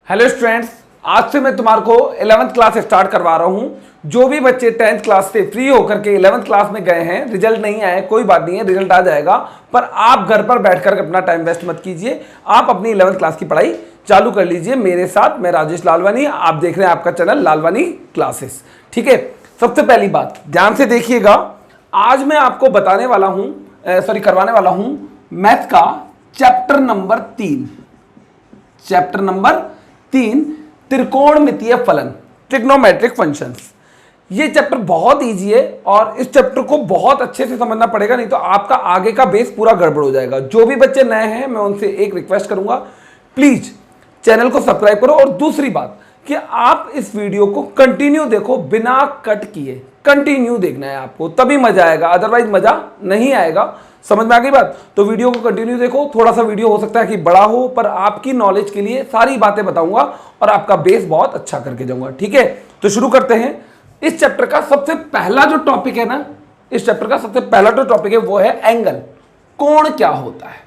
Hello students, आज से मैं तुम्हारे को 11th क्लास स्टार्ट करवा रहा हूं। जो भी बच्चे 10th क्लास से फ्री होकर के 11th क्लास में गए हैं, रिजल्ट नहीं आए, कोई बात नहीं है, रिजल्ट आ जाएगा। पर आप घर पर बैठकर अपना टाइम वेस्ट मत कीजिए, आप अपनी 11th क्लास की पढ़ाई चालू कर लीजिए मेरे साथ। मैं राजेश लालवानी, आप देख रहे हैं आपका चैनल लालवानी क्लासेस। ठीक है, सबसे पहली बात ध्यान से देखिएगा, आज मैं आपको बताने वाला हूं, करवाने वाला हूं मैथ का चैप्टर नंबर 3। चैप्टर नंबर 3 त्रिकोणमितीय फलन, ट्रिग्नोमेट्रिक फंक्शंस। ये चैप्टर बहुत इजी है और इस चैप्टर को बहुत अच्छे से समझना पड़ेगा, नहीं तो आपका आगे का बेस पूरा गड़बड़ हो जाएगा। जो भी बच्चे नए हैं मैं उनसे एक रिक्वेस्ट करूंगा, प्लीज चैनल को सब्सक्राइब करो। और दूसरी बात कि आप इस वीडियो को कंटिन्यू देखो, बिना कट किए कंटिन्यू देखना है आपको, तभी मजा आएगा, अदरवाइज मजा नहीं आएगा। समझ में आ गई बात? तो वीडियो को कंटिन्यू देखो। थोड़ा सा वीडियो हो सकता है कि बड़ा हो, पर आपकी नॉलेज के लिए सारी बातें बताऊंगा और आपका बेस बहुत अच्छा करके जाऊंगा। ठीक है, तो शुरू करते हैं। इस चैप्टर का सबसे पहला जो टॉपिक है ना, इस चैप्टर का सबसे पहला जो टॉपिक है वो है एंगल, कोण क्या होता है।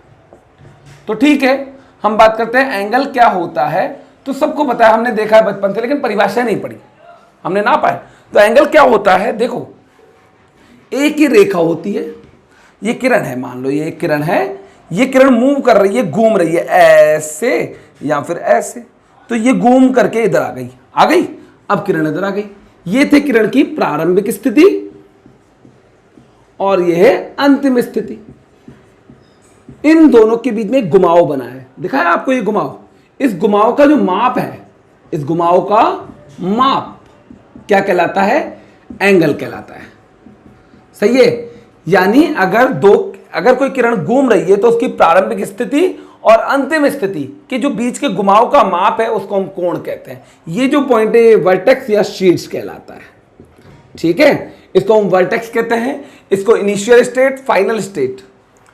तो ठीक है, हम बात करते हैं एंगल क्या होता है। तो सबको पता है, हमने देखा है बचपन से, लेकिन परिभाषा नहीं पढ़ी, हमने ना पाए। तो एंगल क्या होता है, देखो एक ही रेखा होती है, ये किरण है, मान लो ये एक किरण है, ये किरण मूव कर रही है, घूम रही है ऐसे या फिर ऐसे, तो ये घूम करके इधर आ गई, अब किरण इधर आ गई। ये थे किरण की प्रारंभिक स्थिति और ये है अंतिम स्थिति। इन दोनों के बीच में घुमाव बना है, दिखा है आपको ये घुमाव। इस घुमाव का जो माप है, इस घुमाव का माप क्या कहलाता है? एंगल कहलाता है। सही है, यानी अगर कोई किरण घूम रही है तो उसकी प्रारंभिक स्थिति और अंतिम स्थिति के जो बीच के घुमाव का माप है उसको हम कोण कहते हैं। ये जो पॉइंट है वर्टेक्स या शीर्ष कहलाता है। ठीक है, इसको हम वर्टेक्स कहते हैं, इसको इनिशियल स्टेट, फाइनल स्टेट,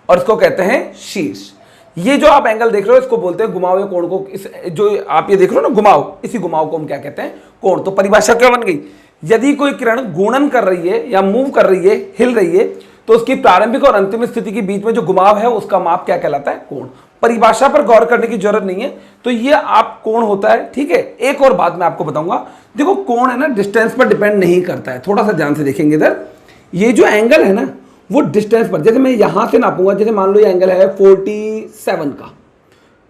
और इसको कहते हैं शीर्ष। ये जो आप एंगल देख रहे हो इसको बोलते हैं घुमाव या कोण को। इस जो आप ये देख रहे हो ना घुमाव, इसी घुमाव को हम क्या कहते हैं? कोण। तो परिभाषा क्या बन गई? यदि कोई किरण घूर्णन कर रही है या मूव कर रही है, हिल रही है, तो उसकी प्रारंभिक और अंतिम स्थिति के बीच में जो घुमाव है उसका माप क्या कहलाता है? कोण। परिभाषा पर गौर करने की जरूरत नहीं है, तो ये आप कोण होता है। ठीक है, एक और बात मैं आपको बताऊंगा, देखो कोण है ना डिस्टेंस पर डिपेंड नहीं करता है। थोड़ा सा ध्यान से देखेंगे इधर, ये जो एंगल है ना वो डिस्टेंस पर, जैसे मैं यहां से नापूंगा, जैसे मान लो ये एंगल है 47 का,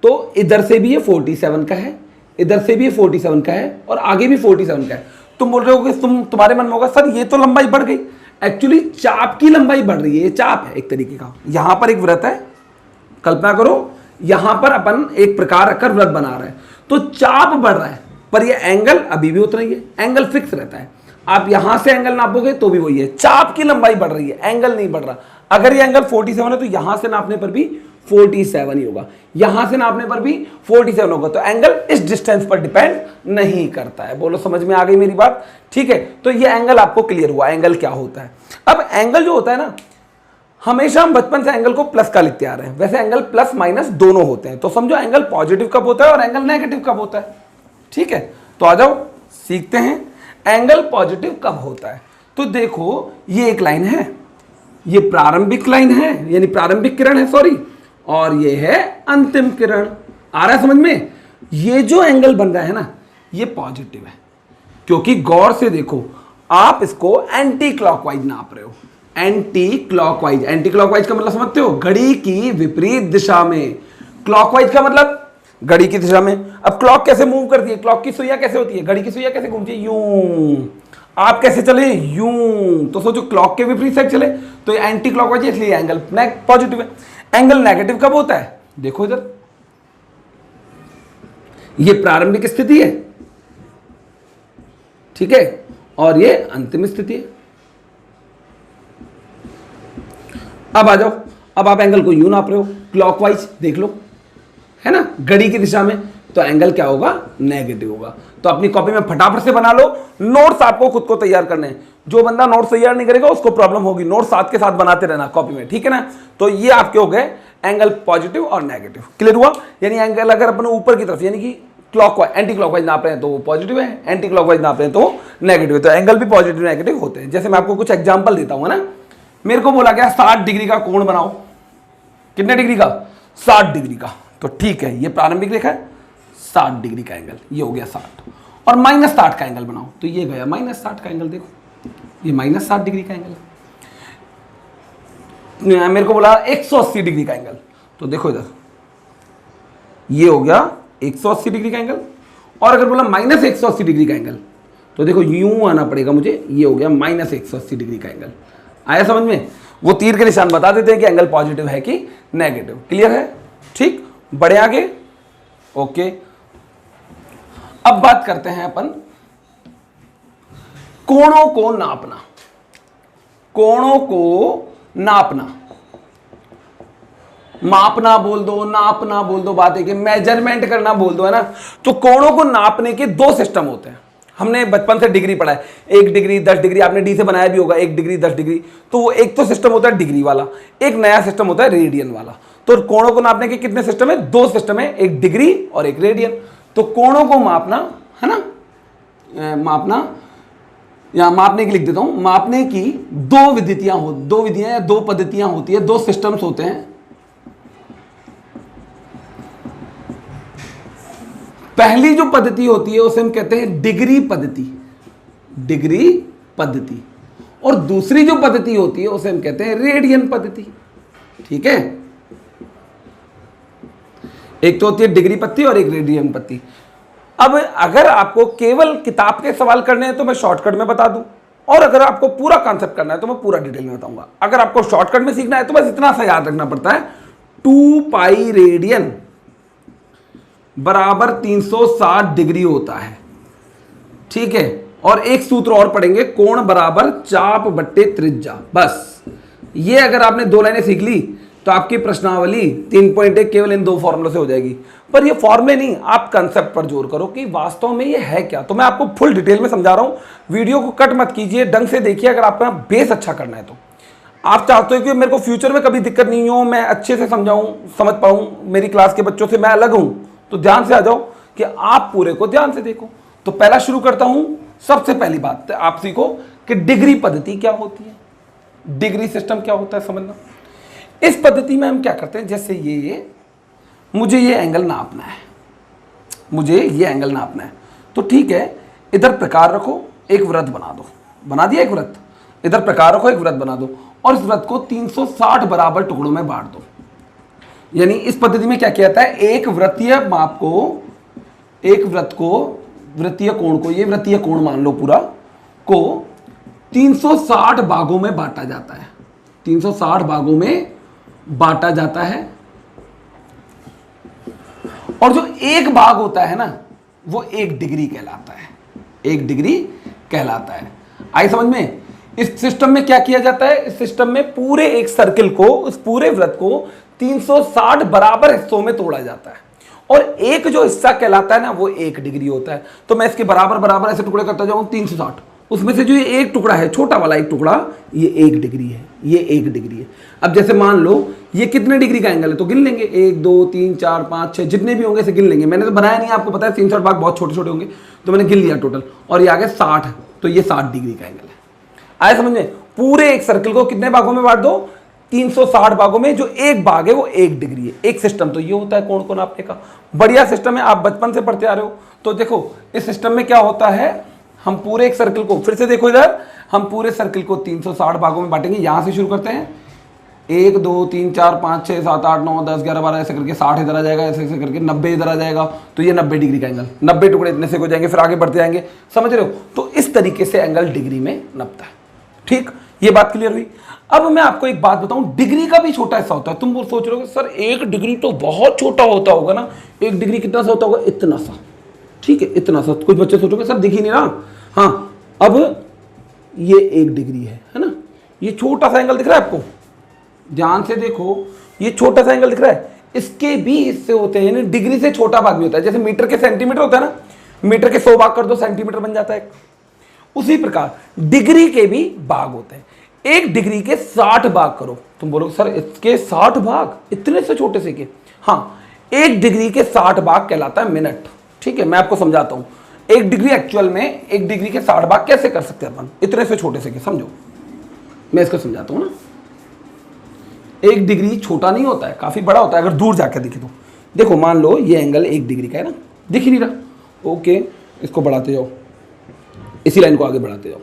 तो इधर से भी ये 47 का है, इधर से भी ये 47 का है और आगे भी 47 का है। तुम बोल रहे हो कि तुम्हारे मन में होगा सर ये तो लंबाई बढ़ गई। एक्चुअली चाप की लंबाई बढ़ रही है, ये चाप है एक तरीके का। यहां पर एक वृत्त है, कल्पना करो यहां पर अपन एक प्रकार रखकर वृत्त बना रहे हैं, तो चाप बढ़ रहा है, पर ये एंगल अभी भी उतना ही है, एंगल फिक्स रहता है। आप यहां से एंगल नापोगे तो भी वही है, चाप की लंबाई बढ़ रही है, एंगल नहीं बढ़ रहा। अगर ये एंगल 47 है तो यहां से नापने पर भी 47 ही होगा, यहां से नापने पर भी 47 होगा। तो एंगल इस डिस्टेंस पर डिपेंड नहीं करता है। बोलो समझ में आ गई मेरी बात? ठीक है, तो ये एंगल आपको क्लियर हुआ, एंगल क्या होता है। अब एंगल जो होता है ना, हमेशा हम बचपन से एंगल को प्लस का लिखते आ रहे हैं। वैसे एंगल प्लस माइनस दोनों होते हैं, तो समझो एंगल पॉजिटिव कब होता है और एंगल नेगेटिव कब होता है। ठीक है, तो आ जाओ सीखते हैं एंगल पॉजिटिव कब होता है। तो देखो ये एक लाइन है, ये प्रारंभिक लाइन है, यानी प्रारंभिक किरण है, सॉरी, और ये है अंतिम किरण। आ रहा है समझ में? ये जो एंगल बन रहा है ना ये पॉजिटिव है, क्योंकि गौर से देखो आप इसको एंटी क्लॉकवाइज नाप रहे हो। एंटी क्लॉकवाइज का मतलब समझते हो? घड़ी की विपरीत दिशा में। क्लॉकवाइज का मतलब घड़ी की दिशा में। अब क्लॉक कैसे मूव करती है? क्लॉक की सुइयां कैसे होती है? घड़ी की सुइयां कैसे घूमती है? यूं। आप कैसे चले? यूं। तो सोचो क्लॉक के विपरीत साइड चले, तो ये एंटी क्लॉकवाइज, इसलिए एंगल पॉजिटिव है। एंगल नेगेटिव कब होता है? देखो इधर, ये प्रारंभिक स्थिति है, ठीक है, और ये अंतिम स्थिति है। अब आ जाओ, अब आप एंगल को यूं नाप रहे हो, क्लॉकवाइज देख लो, है ना, घड़ी की दिशा में, तो एंगल क्या होगा? नेगेटिव होगा। तो अपनी कॉपी में फटाफट से बना लो। नोट्स आपको खुद को तैयार करने हैं, जो बंदा नोट्स तैयार नहीं करेगा उसको प्रॉब्लम होगी। नोट्स साथ के साथ बनाते रहना कॉपी में, ठीक है ना। तो ये आपके हो गए एंगल पॉजिटिव और नेगेटिव। क्लियर हुआ? यानी एंगल अगर अपन ऊपर की तरफ, यानी कि क्लॉकवाइज, एंटी क्लॉकवाइज नाप रहे हैं तो वो पॉजिटिव है, एंटी क्लॉकवाइज नाप रहे हैं तो नेगेटिव है। तो एंगल भी पॉजिटिव नेगेटिव होते हैं। जैसे मैं आपको कुछ एग्जाम्पल देता हूँ ना, मेरे को बोला गया 60 डिग्री का कोण बनाओ। कितने डिग्री का? 60 डिग्री का। तो ठीक है, ये प्रारंभिक रेखा है, 60 डिग्री का एंगल, ये हो गया 60, और -60 का एंगल बनाओ तो ये गया -60 का एंगल। देखो ये -60 डिग्री का एंगल है। मेरे को बोला 180 डिग्री का एंगल, तो देखो इधर ये हो गया 180 डिग्री का एंगल, और अगर बोला -180 डिग्री का एंगल तो देखो यूं आना पड़ेगा मुझे, ये हो गया -180 डिग्री का एंगल। आया समझ में? वो तीर के निशान बता देते हैं कि एंगल पॉजिटिव है कि नेगेटिव। क्लियर है? ठीक, बढ़े आगे। ओके, अब बात करते हैं अपन कोणों को नापना। कोणों को नापना, मापना बोल दो, नापना बोल दो, बात है कि मेजरमेंट करना बोल दो, है ना। तो कोणों को नापने के दो सिस्टम होते हैं। हमने बचपन से डिग्री पढ़ा है, 1 डिग्री 10 डिग्री, आपने डी से बनाया भी होगा 1 डिग्री 10 डिग्री। तो वो एक तो सिस्टम होता है डिग्री वाला, एक नया सिस्टम होता है रेडियन वाला। तो कोणों को नापने के कितने सिस्टम है? 2 सिस्टम है, एक डिग्री और एक रेडियन। तो कोणों को मापना, है ना, मापना, यहां मापने की लिख देता हूं, मापने की 2 विधियां या 2 पद्धतियां होती है, 2 सिस्टम्स होते हैं। पहली जो पद्धति होती है उसे हम कहते हैं डिग्री पद्धति, डिग्री पद्धति, और दूसरी जो पद्धति होती है उसे हम कहते हैं रेडियन पद्धति। ठीक है, एक तो होती है डिग्री पद्धति और एक रेडियन पद्धति। अब अगर आपको केवल किताब के सवाल करने हैं तो मैं शॉर्टकट में बता दूं, और अगर आपको पूरा कॉन्सेप्ट करना है तो मैं पूरा डिटेल में बताऊंगा। अगर आपको शॉर्टकट में सीखना है तो बस इतना सा याद रखना पड़ता है, 2 पाई रेडियन बराबर 360 डिग्री होता है। ठीक है, और एक सूत्र और पढ़ेंगे, कोण बराबर चाप बट्टे त्रिज्या। बस ये अगर आपने 2 लाइनें सीख ली तो आपकी प्रश्नावली 3.1 केवल इन 2 फॉर्मूलों से हो जाएगी। पर ये फॉर्मूले नहीं, आप कंसेप्ट पर जोर करो कि वास्तव में ये है क्या। तो मैं आपको फुल डिटेल में समझा रहा हूं, वीडियो को कट मत कीजिए, ढंग से देखिए। अगर आपका बेस अच्छा करना है तो आप चाहते हो कि मेरे को फ्यूचर में कभी दिक्कत नहीं हो, मैं अच्छे से समझाऊं, समझ पाऊं, मेरी क्लास के बच्चों से मैं अलग हूं, तो ध्यान से आ जाओ कि आप पूरे को ध्यान से देखो। तो पहला शुरू करता हूं, सबसे पहली बात आप सीखो कि डिग्री पद्धति क्या होती है, डिग्री सिस्टम क्या होता है समझना। इस पद्धति में हम क्या करते हैं, जैसे ये मुझे ये एंगल नापना है, मुझे ये एंगल नापना है, तो ठीक है, इधर प्रकार रखो, एक वृत्त बना दो, बना दिया एक वृत्त, इधर प्रकार रखो, एक वृत्त बना दो, और इस वृत्त को 360 बराबर टुकड़ों में बांट दो। यानी इस पद्धति में क्या किया जाता है, एक वृत्तीय माप को, एक वृत्त को, वृत्तीय कोण को, ये वृत्तीय कोण मान लो पूरा, को 360 भागों में बांटा जाता है, 360 भागों में बांटा जाता है। और जो एक भाग होता है ना, वो 1 डिग्री कहलाता है, 1 डिग्री कहलाता है। आई समझ में? इस सिस्टम में क्या किया जाता है, इस सिस्टम में पूरे एक सर्किल को, उस पूरे वृत्त को 360 बराबर हिस्सों में तोड़ा जाता है, और एक जो हिस्सा कहलाता है ना, वो 1 डिग्री होता है। तो मैं इसके बराबर बराबर ऐसे टुकड़े करता जाऊं 360, उसमें से जो ये एक टुकड़ा है, छोटा वाला एक टुकड़ा, ये 1 डिग्री है, ये 1 डिग्री है। अब जैसे मान लो ये कितने डिग्री का एंगल है, तो गिन लेंगे, 1 2 3 4 5 6 जितने भी होंगे से गिन लेंगे। मैंने तो बनाया नहीं, आपको पता है 360 भाग बहुत छोटे छोटे होंगे, तो मैंने गिन लिया टोटल, और ये आ गया 60, तो ये 60 डिग्री का एंगल है। आया समझ में? पूरे एक सर्किल को कितने भागों में बांट दो, 360 भागों में, जो एक भाग है वो 1 डिग्री है। एक सिस्टम तो ये होता है कोण को नापने का, बढ़िया सिस्टम है, आप बचपन से पढ़ते आ रहे हो। तो देखो इस सिस्टम में क्या होता है, हम पूरे एक सर्किल को, फिर से देखो इधर, हम पूरे सर्किल को 360 भागों में बांटेंगे। यहां से शुरू करते हैं, 1 2 3 4 5 6 7 8 9 10 11 12 ऐसे करके 60 इधर आ जाएगा, ऐसे ऐसे करके 90 इधर आ जाएगा, तो ये 90 डिग्री का एंगल, 90 टुकड़े इतने से हो जाएंगे, फिर आगे बढ़ते जाएंगे। समझ रहे हो? तो इस तरीके से एंगल डिग्री में नपता है। ठीक, ये बात क्लियर हुई। अब मैं आपको एक बात बताऊं, डिग्री का भी छोटा हिस्सा होता है। तुम वो सोच रहे हो सर 1 डिग्री तो बहुत छोटा होता होगा ना, 1 डिग्री कितना सा होता होगा, इतना सा। ठीक है, इतना सा। कुछ बच्चे सोचोगे सर दिख ही नहीं रहा। हाँ, अब ये 1 डिग्री है ना, ये छोटा सा एंगल दिख रहा है आपको, ध्यान से देखो, ये छोटा सा एंगल दिख रहा है, इसके भी हिस्से होते हैं, यानी डिग्री से छोटा भाग भी होता है। जैसे मीटर के सेंटीमीटर होता है ना, मीटर के 100 भाग कर दो, सेंटीमीटर बन जाता है। उसी प्रकार डिग्री के भी भाग होते हैं। 1 डिग्री के 60 भाग करो, तुम बोलोगे सर इसके 60 भाग, इतने से छोटे से के? हाँ, 1 डिग्री के 60 भाग कहलाता है मिनट। ठीक है, मैं आपको समझाता हूं 1 डिग्री एक्चुअल में 1 डिग्री के 60 भाग कैसे कर सकते हैं अपन, इतने से छोटे से के। समझो, मैं इसको समझाता हूं ना। 1 डिग्री छोटा नहीं होता है, काफी बड़ा होता है अगर दूर जाकर देखे तो। देखो मान लो ये एंगल 1 डिग्री का है ना, दिख ही नहीं रहा। ओके, इसको बढ़ाते जाओ, इसी लाइन को आगे बढ़ाते जाओ।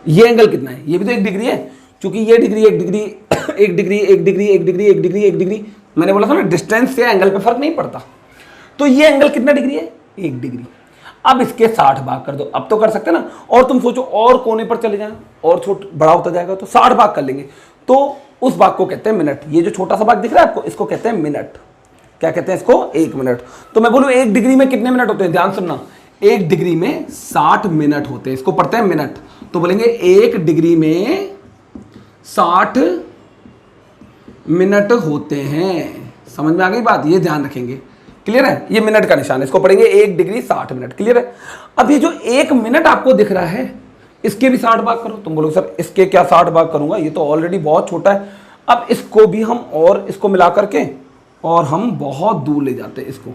ये एंगल कितना है? ये भी तो 1 डिग्री है, क्योंकि ये degree 1 degree 1 degree 1 degree 1 degree 1 degree 1 degree, मैंने बोला था ना डिस्टेंस से एंगल पे फर्क नहीं पड़ता। तो ये एंगल कितना डिग्री है? 1 डिग्री। अब इसके 60 भाग कर दो। अब तो कर सकते हैं ना। और तुम सोचो और कोने पर चले जाए और छोटा बड़ा होता जाएगा तो 60 भाग कर लेंगे, तो उस भाग को कहते हैं मिनट। ये जो छोटा सा भाग दिख रहा है आपको, इसको कहते हैं मिनट। क्या कहते हैं इसको? 1 मिनट। तो मैं बोलूं 1 डिग्री में कितने मिनट होते हैं? ध्यान सुनना, 1 डिग्री में 60 मिनट होते हैं। इसको पढ़ते हैं मिनट। तो बोलेंगे 1 डिग्री में 60 मिनट होते हैं। समझ में आ गई बात? ये ध्यान रखेंगे। क्लियर है? ये मिनट का निशान है, इसको पढ़ेंगे 1 डिग्री 60 मिनट। क्लियर है? अब ये जो 1 मिनट आपको दिख रहा है, इसके भी 60 भाग करो। तुम बोलोगे सर इसके क्या 60 भाग करूंगा, ये तो ऑलरेडी बहुत छोटा है। अब इसको भी हम और इसको मिला करके और हम बहुत दूर ले जाते हैं इसको।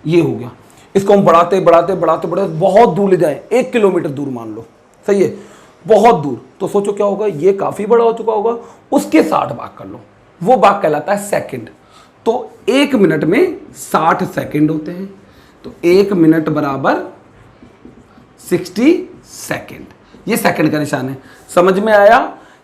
ये हो गया। इसको हम बढ़ाते बढ़ाते बढ़ाते बढ़ाते बहुत दूर ले जाए, 1 किलोमीटर दूर मान लो। सही है? बहुत दूर। तो सोचो क्या होगा, ये काफी बड़ा हो चुका होगा, उसके 60 भाग कर लो। वो भाग कहलाता है सेकंड। तो 1 मिनट में 60 सेकंड होते हैं। तो 1 मिनट बराबर 60 सेकंड। ये सेकंड का निशान है। समझ में आया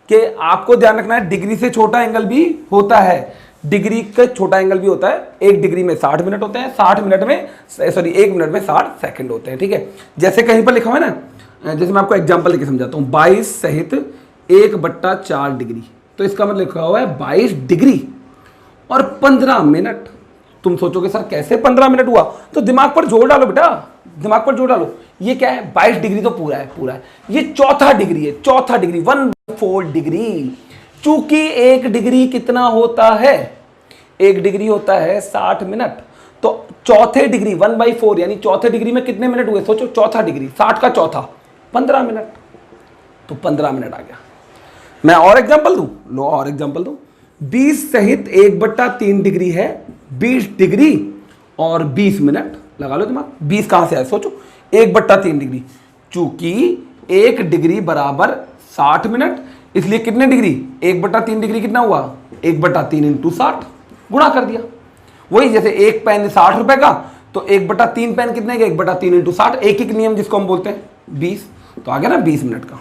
कि आपको ध्यान रखना है, डिग्री से छोटा एंगल भी होता है, डिग्री का छोटा एंगल भी होता है। 1 डिग्री में 60 मिनट होते हैं, 60 मिनट में 1 मिनट में 60 सेकंड होते हैं। ठीक है? जैसे कहीं पर लिखा हुआ है ना, जैसे मैं आपको एग्जांपल लेके समझाता हूं, 22 सहित 1/4 डिग्री। तो इसका मतलब लिखा हुआ है 22 डिग्री और 15 मिनट। तुम सोचोगे सर कैसे 15 मिनट हुआ? तो दिमाग पर जोर डालो बेटा, दिमाग पर जोर डालो। ये क्या है? 22 डिग्री तो पूरा है, पूरा है। ये चौथा डिग्री है, चौथा डिग्री 1/4 डिग्री। चूंकि 1 डिग्री कितना होता है? 1 डिग्री होता है 60 मिनट। तो चौथे डिग्री 1/4 यानी चौथे डिग्री में कितने मिनट हुए? सोचो, चौथा डिग्री 60 का चौथा 15 मिनट। तो 15 मिनट आ गया। मैं और एग्जांपल दूं? लो और एग्जांपल दूं। 20 सहित 1/3 डिग्री है, 20 डिग्री और 20 मिनट। लगा लो दिमाग। 20 कहां से आया? सोचो, 1/3 डिग्री। चूंकि 1 डिग्री बराबर 60 मिनट, इसलिए कितने डिग्री? 1/3 डिग्री कितना हुआ? 1/3 इंटू 60 गुणा कर दिया। वही जैसे एक पेन 60 रुपए का, तो 1/3 पेन कितने के? 1/3 इंटू 60। एक नियम जिसको हम बोलते हैं 20। तो आ गया ना 20 मिनट का।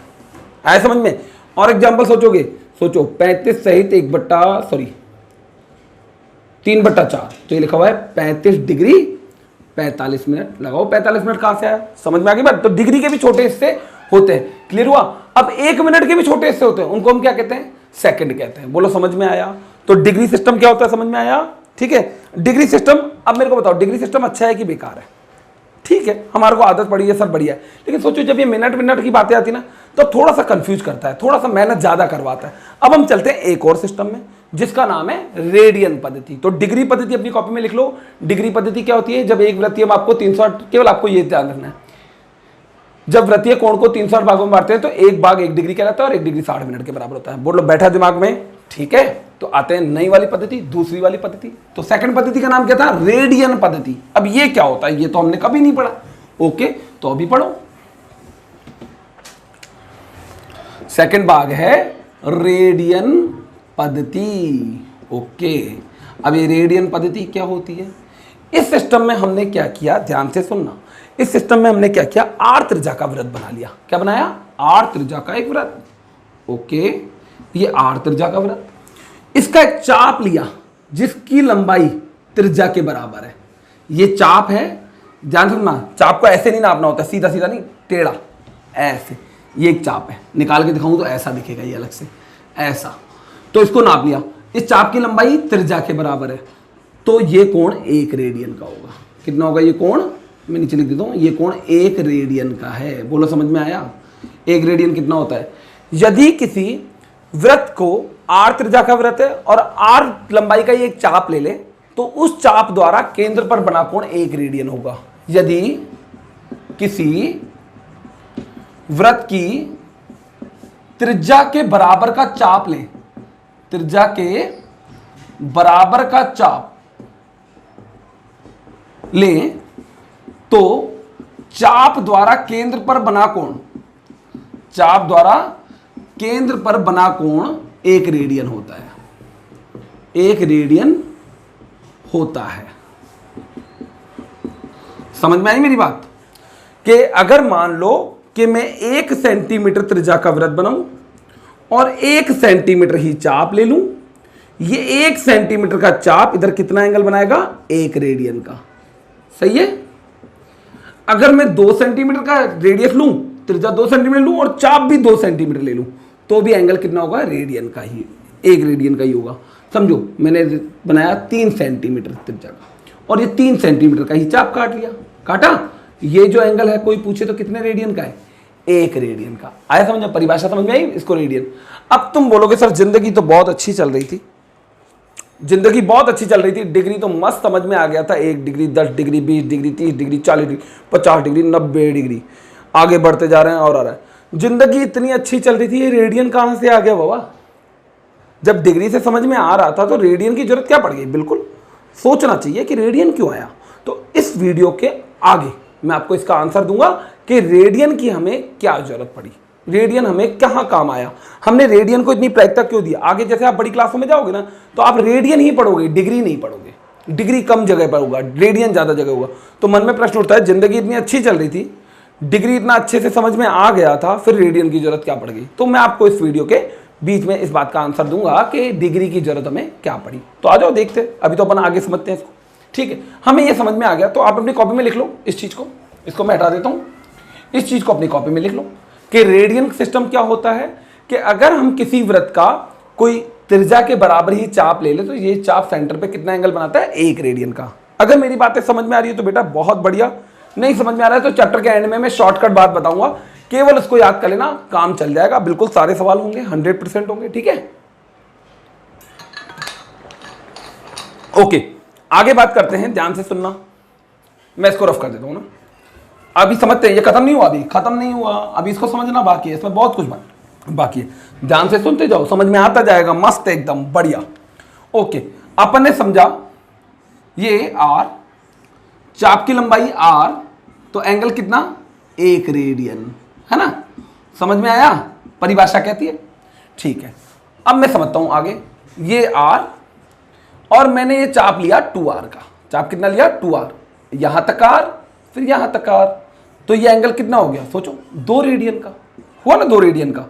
आया समझ में? और एग्जाम्पल सोचोगे, सोचो 35 सहित 3/4। तो ये लिखा हुआ है 35 डिग्री 45 मिनट। लगाओ 45 मिनट कहां से आया? समझ में आ गई बात? तो डिग्री के भी छोटे हिस्से होते हैं। क्लियर हुआ? अब 1 मिनट के भी छोटे हिस्से होते हैं, उनको हम क्या कहते हैं? सेकंड कहते हैं। बोलो समझ में आया? तो डिग्री सिस्टम क्या होता है? समझ में आया? ठीक है? Degree system. अब मेरे को बताओ, डिग्री सिस्टम अच्छा है कि बेकार है? ठीक है, हमारे को आदत पड़ी है सर, बढ़िया है। लेकिन सोचो जब ये मिनट की बातें आती ना, तो थोड़ा सा कंफ्यूज करता है, थोड़ा सा मेहनत ज्यादा करवाता है। अब हम चलते हैं एक और सिस्टम में, जिसका नाम है रेडियन पद्धति। तो डिग्री पद्धति अपनी कॉपी में लिख लो। डिग्री पद्धति क्या होती है? जब एक वृत्तीय आपको 360, केवल आपको ये ध्यान रखना है, जब वृत्तीय कोण को 360 भागों में बांटते हैं तो एक भाग 1 डिग्री कहलाता है और 1 डिग्री 60 मिनट के बराबर होता है। बोलो बैठा दिमाग में? ठीक है। तो आते हैं नई वाली पद्धति, दूसरी वाली पद्धति। तो सेकंड पद्धति का नाम क्या था? रेडियन पद्धति। अब ये क्या होता है? ये तो हमने कभी नहीं पढ़ा। ओके, तो अभी पढ़ो। सेकंड भाग है रेडियन पद्धति। ओके, अब ये रेडियन पद्धति क्या होती है? इस सिस्टम में हमने क्या किया, ध्यान से सुनना। इस सिस्टम में हमने क्या किया? आर त्रिज्या का वृत्त बना लिया। क्या बनाया? आर त्रिज्या का एक वृत्त। ओके, ये आर त्रिज्या का वृत्त। इसका एक चाप लिया जिसकी लंबाई त्रिज्या के बराबर है। ये चाप है, ध्यान सुनना। चाप को ऐसे नहीं नापना होता, सीधा सीधा नहीं, टेढ़ा ऐसे। ये एक चाप है, निकाल के दिखाऊं तो ऐसा दिखेगा, ये अलग से ऐसा। तो इसको नाप लिया। इस चाप की लंबाई त्रिज्या के बराबर है, तो ये कोण 1 रेडियन का होगा। कितना होगा ये कोण? मैं नीचे लिख देता हूं, ये कोण 1 रेडियन का है। बोलो समझ में आया? 1 रेडियन कितना होता है? यदि किसी वृत्त को आर त्रिज्या का वृत्त है और आर लंबाई का एक चाप ले ले, तो उस चाप द्वारा केंद्र पर बना कोण 1 रेडियन होगा। यदि किसी वृत्त की त्रिज्या के बराबर का चाप ले, त्रिज्या के बराबर का चाप ले, तो चाप द्वारा केंद्र पर बना कोण, चाप द्वारा केंद्र पर बना कोण 1 रेडियन होता है। 1 रेडियन होता है। समझ में आई मेरी बात? कि अगर मान लो कि मैं 1 सेंटीमीटर त्रिज्या का वृत्त बनाऊं और 1 सेंटीमीटर ही चाप ले लूं, ये 1 सेंटीमीटर का चाप इधर कितना एंगल बनाएगा? 1 रेडियन का। सही है। अगर मैं 2 सेंटीमीटर का रेडियस लूं, त्रिज्या 2 सेंटीमीटर लूं और चाप भी 2 सेंटीमीटर ले लूं, तो भी एंगल कितना होगा? रेडियन का ही, 1 रेडियन का ही होगा। समझो मैंने बनाया 3 सेंटीमीटर त्रिज्या का और ये 3 सेंटीमीटर का ही चाप काट लिया, काटा। ये जो एंगल है कोई पूछे तो कितने रेडियन का है? 1 रेडियन का। आया समझ? परिभाषा समझ में आई? इसको रेडियन। अब तुम बोलोगे सर जिंदगी तो बहुत अच्छी चल रही थी, जिंदगी बहुत अच्छी चल रही थी, डिग्री तो मस्त समझ में आ गया था, 1 degree 10 degree 20 degree 30 degree 40 degree 50 degree 90 degree आगे बढ़ते जा रहे हैं और आ रहा है। जिंदगी इतनी अच्छी चल रही थी, ये रेडियन कहाँ से आ गया बाबा? जब डिग्री से समझ में आ रहा था तो रेडियन की जरूरत क्या पड़ गई? बिल्कुल सोचना चाहिए कि रेडियन क्यों आया। तो इस वीडियो के आगे मैं आपको इसका आंसर दूंगा कि रेडियन की हमें क्या जरूरत पड़ी, रेडियन हमें कहाँ काम आया, हमने रेडियन को इतनी प्रायिकता क्यों दी। आगे जैसे आप बड़ी क्लासों में जाओगे ना तो आप रेडियन ही पढ़ोगे, डिग्री नहीं पढ़ोगे। डिग्री कम जगह पर होगा, रेडियन ज़्यादा जगह होगा। तो मन में प्रश्न उठता है, जिंदगी इतनी अच्छी चल रही थी, डिग्री इतना अच्छे से समझ में आ गया था, फिर रेडियन की जरूरत क्या पड़ गई? तो मैं आपको इस वीडियो के बीच में इस बात का आंसर दूंगा कि डिग्री की जरूरत हमें क्या पड़ी। तो आ जाओ देखते, अभी तो अपन आगे समझते हैं इसको। ठीक है, हमें ये समझ में आ गया तो आप अपनी कॉपी में लिख लो इस चीज़ को, इसको मैं हटा देता हूँ, इस चीज़ को अपनी कॉपी में लिख लो कि रेडियन सिस्टम क्या होता है कि अगर हम किसी वृत्त का कोई त्रिज्या के बराबर ही चाप ले ले तो ये चाप सेंटर पे कितना एंगल बनाता है? 1 रेडियन का। अगर मेरी बातें समझ में आ रही है तो बेटा बहुत बढ़िया, नहीं समझ में आ रहा है तो चैप्टर के एंड में मैं शॉर्टकट बात बताऊंगा, केवल उसको याद कर लेना, काम चल जाएगा। बिल्कुल सारे सवाल होंगे, 100% होंगे। ठीक है, ओके, आगे बात करते हैं, ध्यान से सुनना। मैं इसको रफ कर देता हूं ना, अभी समझते हैं, ये खत्म नहीं हुआ, अभी खत्म नहीं हुआ, अभी इसको समझना बाकी है, इसमें बहुत कुछ बाकी है। ध्यान से सुनते जाओ, समझ में आता जाएगा, मस्त एकदम बढ़िया। ओके, अपन ने समझा ये आर, चाप की लंबाई आर, तो एंगल कितना? 1 रेडियन, है ना? समझ में आया? परिभाषा कहती है। ठीक है, अब मैं समझता हूं आगे। ये आर और मैंने ये चाप लिया 2r का। चाप कितना लिया? 2r। यहां तक आर, फिर यहां तक आर, तो ये एंगल कितना हो गया? सोचो 2 रेडियन का हुआ ना, 2 रेडियन का।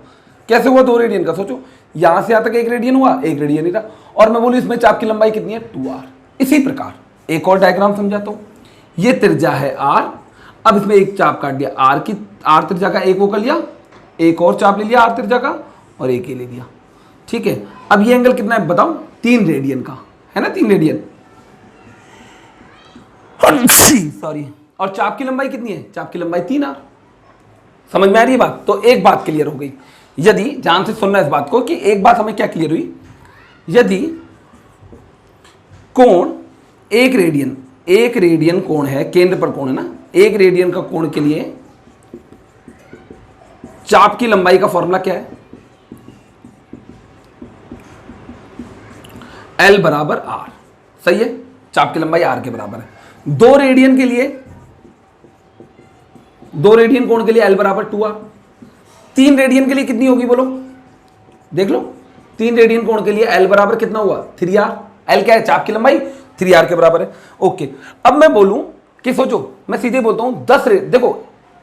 कैसे हुआ 2 रेडियन का? सोचो यहां से यहां तक 1 रेडियन हुआ, 1 रेडियन ही था, और मैं बोलूं इसमें चाप की लंबाई कितनी है? 2r। इसी प्रकार एक और डायग्राम समझाता हूं। ये त्रिज्या है r, अब इसमें एक चाप काट दिया, आर त्रिज्या का एक वो कर लिया, एक और चाप ले लिया आर त्रिज्या का और एक ही ले लिया। ठीक है, अब ये एंगल कितना है बताओ? 3 रेडियन का, है ना? 3 रेडियन, सॉरी। और चाप की लंबाई कितनी है? चाप की लंबाई 3r। समझ में आ रही है बात? तो एक बात क्लियर हो गई। यदि ध्यान से सुनना इस बात को कि एक बात हमें क्या क्लियर हुई, यदि कोण 1 रेडियन कोण है, केंद्र पर कोण है ना, 1 रेडियन का कोण के लिए चाप की लंबाई का फॉर्मूला क्या है? L बराबर R। सही है, चाप की लंबाई R के बराबर है। 2 रेडियन के लिए, 2 रेडियन कोण के लिए L बराबर 2R। 3 रेडियन के लिए कितनी होगी बोलो? देख लो, 3 रेडियन कोण के लिए L बराबर कितना हुआ? 3R। L क्या है? चाप की लंबाई, 3R के बराबर है। ओके, अब मैं बोलूं कि सोचो, मैं सीधे बोलता हूं 10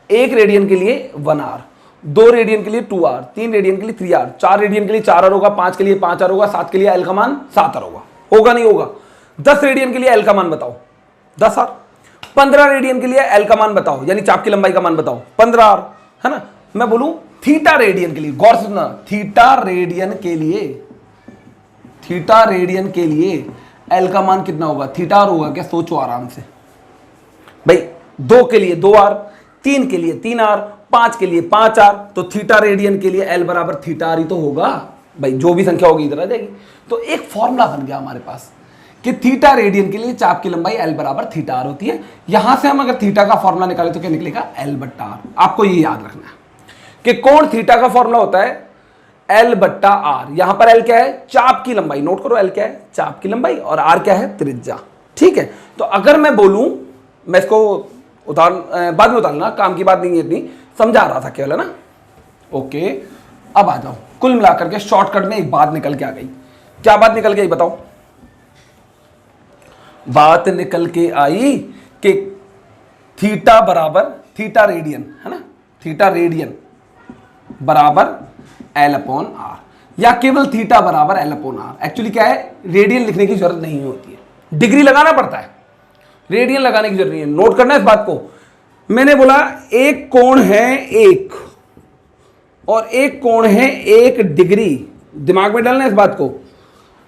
1 रेडियन के लिए 1R, 2 रेडियन के लिए 2R, 3 रेडियन के लिए 3R, 4 रेडियन के लिए 4R होगा, 5 के लिए 5R होगा, 7 के लिए L का मान 7R होगा। होगा नहीं होगा? 10 रेडियन के लिए L का मान बताओ, 10R। 15 रेडियन के लिए L का मान बताओ, यानी चाप की लंबाई का मान बताओ, 15R, है ना? मैं बोलूं थीटा रेडियन के लिए, गौर से सुनना, थीटा रेडियन के लिए L का मान कितना होगा? थीटा R होगा क्या? सोचो आराम से भाई। 2 के लिए 2R, 3 के लिए 3R, 5 के लिए 5R, तो थीटा रेडियन के लिए L बराबर थीटा R ही तो होगा भाई। जो भी संख्या होगी इधर आ जाएगी। तो एक फॉर्मूला बन गया हमारे पास कि थीटा रेडियन के लिए चाप की लंबाई L बराबर थीटा R होती है। यहां से हम अगर थीटा का फॉर्मूला निकाले तो क्या निकलेगा? L बट्टा R। आपको ये याद रखना है कि कोण थीटा का फॉर्मूला होता है L बट्टा R। यहां पर L क्या है? चाप की लंबाई। नोट करो, L क्या है? चाप की लंबाई, और R क्या है? त्रिज्या। ठीक है, तो अगर मैं बोलूं, मैं इसको बाद में उतारना, काम की बात नहीं है इतनी, समझा रहा था केवल, है ना? ओके, अब आ जाओ, कुल मिलाकर के शॉर्टकट में एक बात निकल के आ गई। क्या बात निकल के आई बताओ? बात निकल के आई कि थीटा बराबर थीटा रेडियन है ना, थीटा रेडियन बराबर एल अपॉन आर, या केवल थीटा बराबर एल अपॉन आर। एक्चुअली क्या है, रेडियन लिखने की जरूरत नहीं होती है, डिग्री लगाना पड़ता है, रेडियन लगाने की जरूरत नहीं है। नोट करना है इस बात को। मैंने बोला एक कोण है एक और एक कोण है 1 डिग्री, दिमाग में डालना है इस बात को।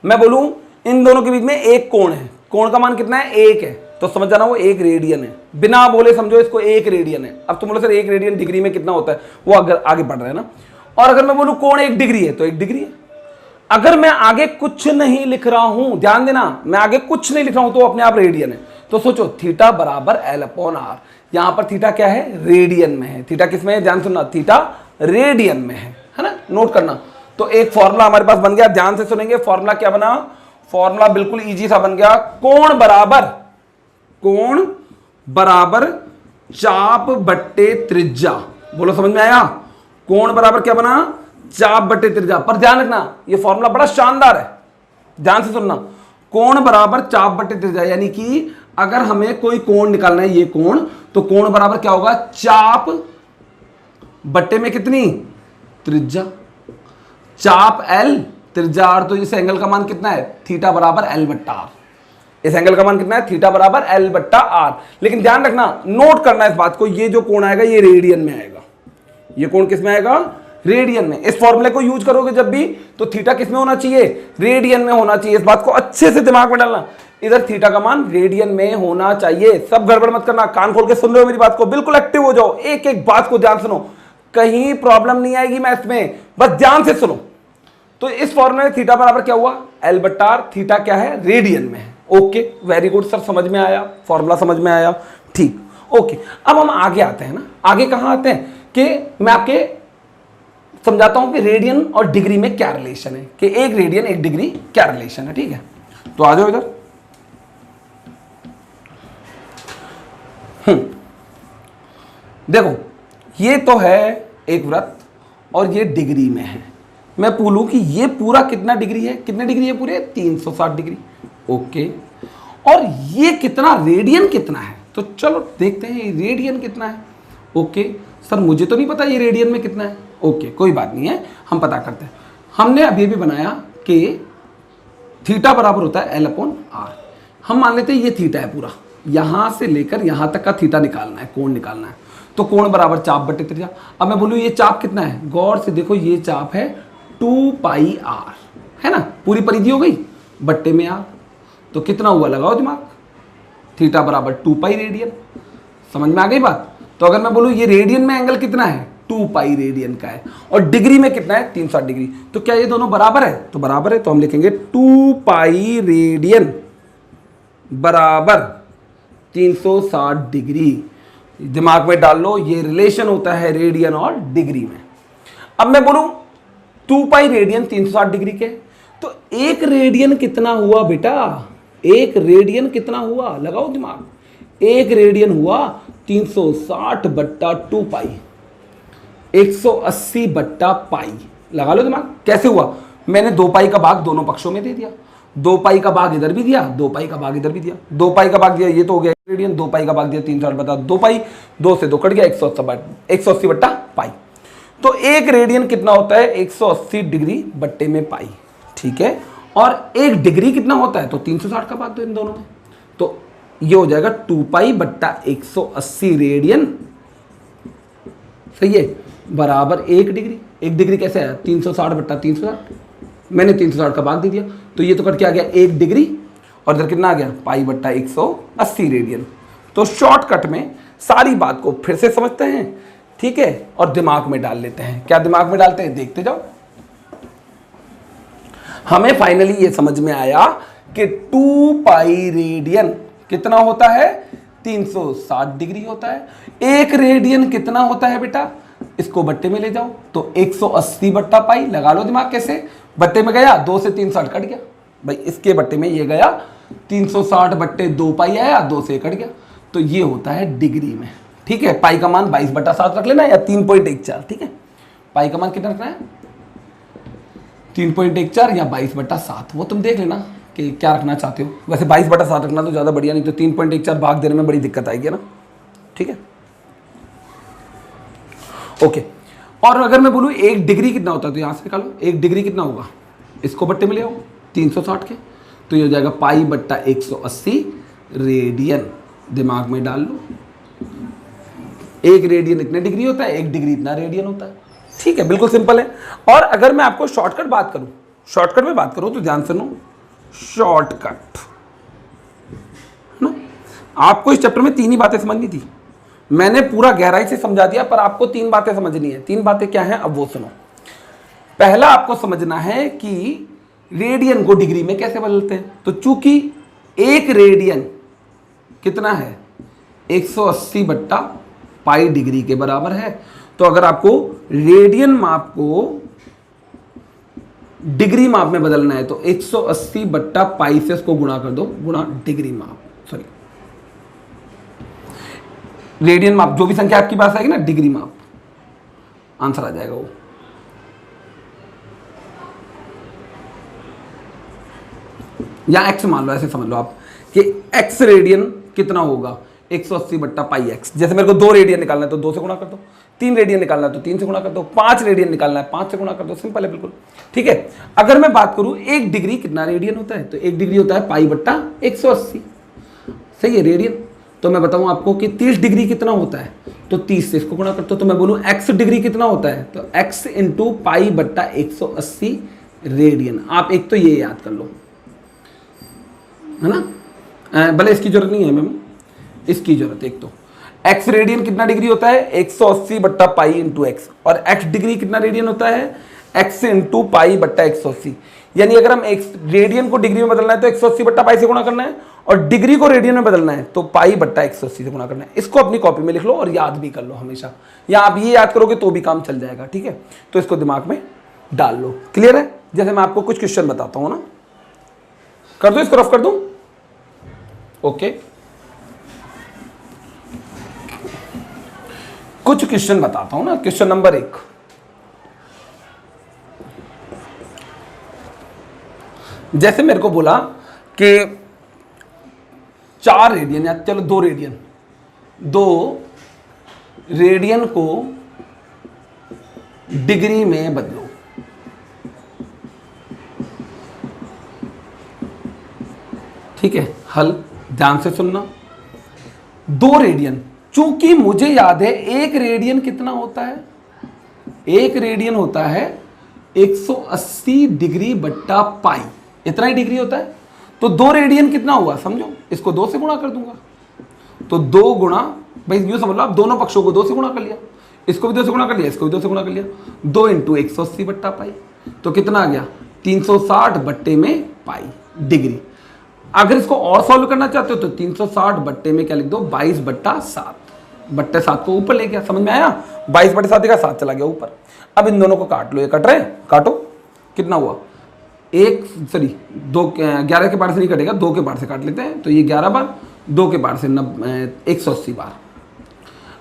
मैं बोलूं इन दोनों के बीच में एक कोण है, कोण का मान कितना है, 1 है, तो समझ जाना वो 1 रेडियन है, बिना बोले समझो इसको 1 रेडियन है। अब तुम बोलो सर 1 रेडियन डिग्री में कितना होता है, वो अगर आगे पढ़ रहे हैं ना। और अगर मैं बोलूं कोण 1 डिग्री है तो 1 डिग्री है। अगर मैं आगे कुछ नहीं लिख रहा हूं, ध्यान देना, मैं आगे कुछ नहीं लिख रहा हूं तो अपने आप रेडियन है। तो सोचो थीटा बराबर एल अपॉन आर, यहां पर थीटा क्या है, रेडियन में है। थीटा किस में है, ध्यान सुनना, थीटा रेडियन में है ना, नोट करना। तो एक फॉर्मूला हमारे पास बन गया, ध्यान से सुनेंगे। फॉर्मूला क्या बना, फॉर्मूला बिल्कुल इजी सा बन गया, कोण बराबर चाप बट्टे त्रिज्या। बोलो समझ में आया, कोण बराबर क्या बना, चाप बट्टे त्रिज्या। पर ध्यान रखना ये फॉर्मूला बड़ा शानदार है, ध्यान से सुनना। कोण बराबर चाप बट्टे त्रिज्या, यानी कि अगर हमें कोई कोण निकालना है, ये कोण, तो कोण बराबर क्या होगा, चाप बट्टे में कितनी, त्रिज्या। चाप एल, त्रिज्या आर, तो इस एंगल का मान कितना है, थीटा बराबर एल बट्टा आर। इस एंगल का मान कितना है, थीटा बराबर एल बट्टा आर। लेकिन ध्यान रखना, नोट करना इस बात को, ये जो कोण आएगा ये रेडियन में आएगा। ये कोण किस में आएगा, रेडियन में। इस फॉर्मूले को यूज करोगे जब भी, तो थीटा किस में होना चाहिए, रेडियन में होना चाहिए। इस बात को अच्छे से दिमाग में डालना, इधर थीटा का मान रेडियन में होना चाहिए। सब गड़बड़ मत करना, कान खोल के सुन रहे हो मेरी बात को, बिल्कुल एक्टिव हो जाओ, एक एक बात को ध्यान सुनो, कहीं प्रॉब्लम नहीं आएगी मैथ्स में, बस ध्यान से सुनो। तो इस फॉर्मूले में थीटा बराबर क्या हुआ, एल बट्टा आर, थीटा क्या है, रेडियन में है। ओके, वेरी गुड सर, समझ में आया, फॉर्मूला समझ में आया, ठीक। ओके, अब हम आगे आते हैं ना। आगे कहां आते हैं कि मैं आपके समझाता हूं कि रेडियन और डिग्री में क्या रिलेशन है, कि 1 रेडियन 1 डिग्री क्या रिलेशन है, ठीक है। तो आ जाओ इधर। देखो ये तो है एक वृत्त और ये डिग्री में है। मैं बोलूं कि ये पूरा कितना डिग्री है, कितने डिग्री है पूरे, 360 डिग्री। ओके, और ये कितना, रेडियन कितना है, तो चलो देखते हैं रेडियन कितना है। ओके सर, मुझे तो नहीं पता ये रेडियन में कितना है। ओके, कोई बात नहीं है, हम पता करते हैं। हमने अभी भी बनाया कि थीटा बराबर होता है एल अपॉन आर। हम मान लेते हैं ये थीटा है पूरा, यहां से लेकर यहां तक का थीटा निकालना है, कोण निकालना है। तो कोण बराबर चाप बट्टे त्रिज्या। अब मैं बोलूँ ये चाप कितना है, गौर से देखो, ये चाप है 2 पाई आर, है ना, पूरी परिधि हो गई, बट्टे में आर, तो कितना हुआ, लगाओ दिमाग, थीटा बराबर 2 पाई रेडियन। समझ में आ गई बात। तो अगर मैं बोलूँ ये रेडियन में एंगल कितना है, 2 पाई रेडियन का है, और डिग्री में कितना है, 360 डिग्री। तो क्या ये दोनों बराबर है, तो बराबर है, तो हम लिखेंगे 2 पाई रेडियन बराबर 360 डिग्री। दिमाग में डाल लो, ये रिलेशन होता है रेडियन और डिग्री में। अब मैं बोलूं 2 पाई रेडियन 360 डिग्री के, तो 1 रेडियन कितना हुआ बेटा, 1 रेडियन कितना हुआ, लगाओ दिमाग। 1 रेडियन हुआ 360 बट्टा 2 पाई, 180 बट्टा पाई। लगा लो दिमाग, कैसे हुआ, मैंने 2 पाई का भाग दोनों पक्षों में दे दिया, 2 पाई का भाग इधर भी दिया, 2 पाई का भाग इधर भी दिया, 2 पाई का भाग दिया, ये तो हो गया रेडियन, 2 पाई का भाग दिया 360 बटा 2 पाई, 2 से 2 कट गया, 180 बट्टा पाई। तो 1 रेडियन कितना होता है, 180 डिग्री बट्टे में पाई, ठीक है। और 1 डिग्री कितना होता है, तो 360 का भाग दो इन दोनों में, तो ये हो जाएगा 2 पाई बट्टा 180 रेडियन, सही है, बराबर 1 डिग्री। 1 डिग्री कैसे आया, 360 बट्टा 360, मैंने 360 का भाग दे दिया, तो ये तो कट के आ गया 1 डिग्री, और इधर कितना आ गया, पाई बट्टा 180 रेडियन। तो शॉर्टकट में सारी बात को फिर से समझते हैं, ठीक है, और दिमाग में डाल लेते हैं। क्या दिमाग में डालते हैं, देखते जाओ। हमें फाइनली ये समझ में आया कि 2 पाई रेडियन कितना होता है, 360 डिग्री होता है। 1 रेडियन कितना होता है बेटा, इसको बट्टे में ले जाओ, तो 180 बट्टा पाई। लगा लो दिमाग, कैसे, बट्टे में गया, 2 से 360 कट गया भाई, इसके बट्टे में ये गया 360 बट्टे 2 पाई आया, 2 से कट गया, तो ये होता है डिग्री में, ठीक है। पाई का मान 22 बट्टा 7 रख लेना, या 3.14, ठीक है। पाई का मान कितना रखना है, 3.14 या 22 बट्टा 7, वो तुम देख लेना कि क्या रखना चाहते हो। वैसे 22 बट्टा 7 रखना तो ज़्यादा बढ़िया, नहीं तो 3.14 भाग देने में बड़ी दिक्कत आएगी ना। ठीक है, ओके। और अगर मैं बोलूं 1 डिग्री कितना होता है, तो यहां से निकालो 1 डिग्री कितना होगा, इसको बट्टे में ले आओ 360 के, तो ये हो जाएगा पाई बट्टा 180 रेडियन। दिमाग में डाल लो, 1 रेडियन इतने डिग्री होता है, 1 डिग्री इतना रेडियन होता है। ठीक है, बिल्कुल सिंपल है। और अगर मैं आपको शॉर्टकट बात करूं, शॉर्टकट में बात करूं तो ध्यान से सुनो, शॉर्टकट ना, आपको इस चैप्टर में 3 ही बातें समझनी थी, मैंने पूरा गहराई से समझा दिया, पर आपको 3 बातें समझनी है। 3 बातें क्या हैं, अब वो सुनो। पहला आपको समझना है कि रेडियन को डिग्री में कैसे बदलते हैं। तो चूंकि 1 रेडियन कितना है, 180 बट्टा पाई डिग्री के बराबर है, तो अगर आपको रेडियन माप को डिग्री माप में बदलना है तो 180 बट्टा पाई से उसको गुणा कर दो, गुणा डिग्री माप, सॉरी रेडियन माप, जो भी संख्या आपकी पास आएगी ना, डिग्री माप, आंसर आ जाएगा वो। या एक्स मान लो, ऐसे समझ लो आप कि एक्स रेडियन कितना होगा, 180 बट्टा पाई एक्स। जैसे मेरे को 2 रेडियन निकालना है तो 2 से गुणा कर दो, 3 रेडियन निकालना है तो 3 से गुणा कर दो, 5 रेडियन निकालना है 5 से गुणा कर दो, सिंपल है बिल्कुल। ठीक है, अगर मैं बात करूं 1 डिग्री कितना रेडियन होता है, तो 1 डिग्री होता है पाई बट्टा 180, सही है रेडियन। तो मैं बताऊं आपको कि 30 डिग्री कितना होता है, तो 30 से इसको गुणा करते हो, तो मैं बोलूं x डिग्री कितना होता है, तो x इंटू पाई बट्टा 180 रेडियन। आप एक तो ये याद कर लो, है ना, भले इसकी जरूरत नहीं है मैम, इसकी जरूरत है। एक तो x रेडियन कितना डिग्री होता है, 180 बट्टा पाई इंटू एक्स, और x डिग्री कितना रेडियन होता है, x इंटू पाई बट्टा 180। यानी अगर हम x रेडियन को डिग्री में बदलना है तो 180 बट्टा पाई से गुणा करना है, और डिग्री को रेडियन में बदलना है तो पाई बट्टा 180 से गुणा करना है। इसको अपनी कॉपी में लिख लो और याद भी कर लो हमेशा, या आप ये याद करोगे तो भी काम चल जाएगा। ठीक है, तो इसको दिमाग में डाल लो, क्लियर है। जैसे मैं आपको कुछ क्वेश्चन बताता हूं ना, कर दो इसको, रफ कर दूं, ओके। कुछ क्वेश्चन बताता हूं ना। क्वेश्चन नंबर 1, जैसे मेरे को बोला कि 4 रेडियन, या चलो 2 रेडियन को डिग्री में बदलो। ठीक है, हल ध्यान से सुनना। 2 रेडियन, चूंकि मुझे याद है 1 रेडियन कितना होता है, 1 रेडियन होता है 180 डिग्री बट्टा पाई, इतना ही डिग्री होता है। तो 2 रेडियन कितना हुआ, समझो, इसको 2 से गुणा कर दूंगा, तो 2 गुणा, भाई यूं समझ लो आप, दोनों पक्षों को 2 से गुणा कर लिया, इसको भी 2 से गुणा कर लिया, इसको भी 2 से गुणा कर लिया, 2 इंटू 180 बट्टा पाई, तो कितना आ गया, 360 बट्टे में पाई डिग्री। अगर इसको और सॉल्व करना चाहते हो तो 360 बट्टे में क्या लिख दो, 22 बट्टा 7, बट्टे 7 को ऊपर ले गया, समझ में आया, 22 बट्टे 7 का 7 चला गया ऊपर। अब इन दोनों को काट लो, ये कट रहे हैं, काटो, कितना हुआ, 11 के पार से नहीं कटेगा, 2 के पार से काट लेते हैं, तो ये 11 बार, 2 के पार से 180 बार।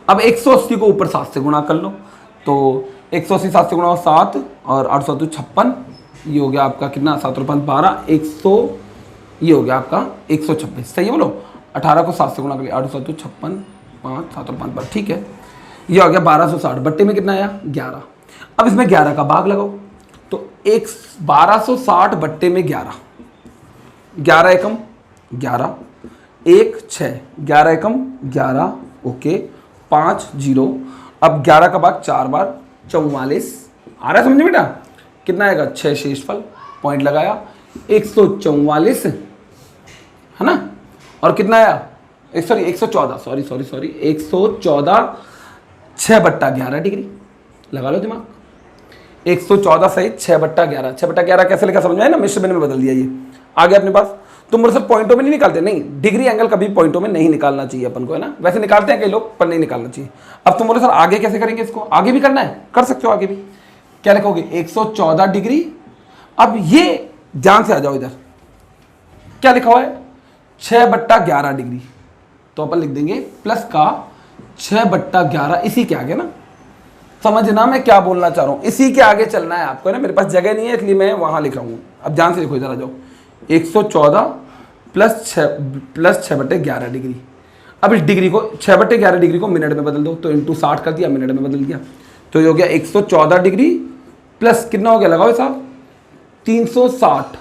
अब 180 को ऊपर 7 से गुणा कर लो, तो 180 7 से गुणा 7 और 8 7 56, ये हो गया आपका कितना, 7 और 5 12, 100, ये हो गया आपका 126, सही है बोलो। 18 को 7 से गुणा कर लिया, 8 7 56, 5 7 और 5 12, ठीक है, ये हो गया 1260, बट्टे में कितना आया, 11। अब इसमें 11 का भाग लगाओ, तो 1260 बट्टे में 11, 11 एकम 11, 1 6, 11 एकम 11, ओके, 5 0। अब 11 का भाग 4 बार, 44 आ रहा है समझे बेटा, कितना आएगा, 6 शेषफल, पॉइंट लगाया, 144 है ना, और कितना आया, सॉरी 114, सॉरी 114, 6 बट्टा 11 डिग्री, लगा लो दिमाग, 114 सहित 6 बट्टा 11, 6 बट्टा 11 कैसे लिखा समझ में आया ना, मिश्र भिन्न में बदल दिया, ये आ गया अपने पास। तुम बोले सर पॉइंटों में नहीं निकालते, नहीं, डिग्री एंगल कभी पॉइंटों में नहीं निकालना चाहिए अपन को, है ना, वैसे निकालते हैं कई लोग, पर नहीं निकालना चाहिए। अब तुम बोले सर आगे कैसे करेंगे इसको, आगे भी करना है, कर सकते हो आगे भी, क्या लिखोगे, 114 डिग्री। अब ये ध्यान से आ जाओ इधर, क्या लिखा हुआ है, 6 बट्टा 11 डिग्री, तो अपन लिख देंगे प्लस का 6 बट्टा 11, इसी के आगे ना, समझना मैं क्या बोलना चाह रहा हूं, इसी के आगे चलना है आपको, है ना, मेरे पास जगह नहीं है इसलिए मैं वहां लिख रहा हूं। अब ध्यान से देखो इधर आ जाओ, 114 प्लस 6 बट्टे 11 डिग्री। अब इस डिग्री को 6/11 डिग्री को मिनट में बदल दो, तो इंटू 60 कर दिया, मिनट में बदल दिया, तो ये हो गया 114 डिग्री प्लस कितना हो गया, लगाओ साहब 360,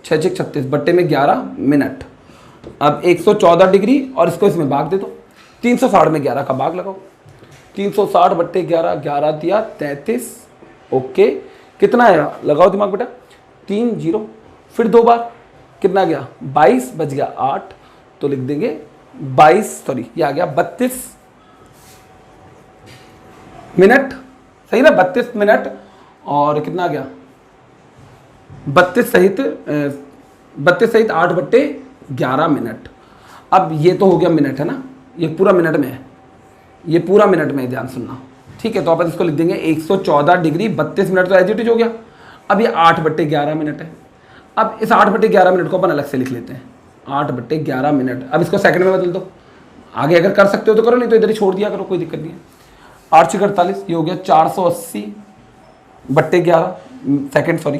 6 6 36 बट्टे में 11 मिनट। अब 114 डिग्री और इसको इसमें भाग दे दो, 360 में 11 का भाग लगाओ, 360 बट्टे 11, 11 दिया 33। ओके, कितना आया, लगाओ दिमाग बेटा, 3 0, फिर 2 बार कितना गया, 22 बच गया 8, तो लिख देंगे 22, सॉरी ये आ गया 32 मिनट, सही ना, 32 मिनट और कितना आ गया 32 सहित 8/11 मिनट। अब ये तो हो गया मिनट है ना, ये पूरा मिनट में है, ये पूरा मिनट में है, ध्यान सुनना, ठीक है। तो अपन इसको लिख देंगे 114 डिग्री 32 मिनट, तो एज इट इज हो गया। अब ये 8/11 मिनट है। अब इस 8/11 मिनट को अपन अलग से लिख लेते हैं, 8/11 मिनट। अब इसको सेकंड में बदल दो, आगे अगर कर सकते हो तो करो, नहीं तो इधर ही छोड़ दिया करो, कोई दिक्कत नहीं है। 8 6 48, ये हो गया 480/11 सेकंड, सॉरी,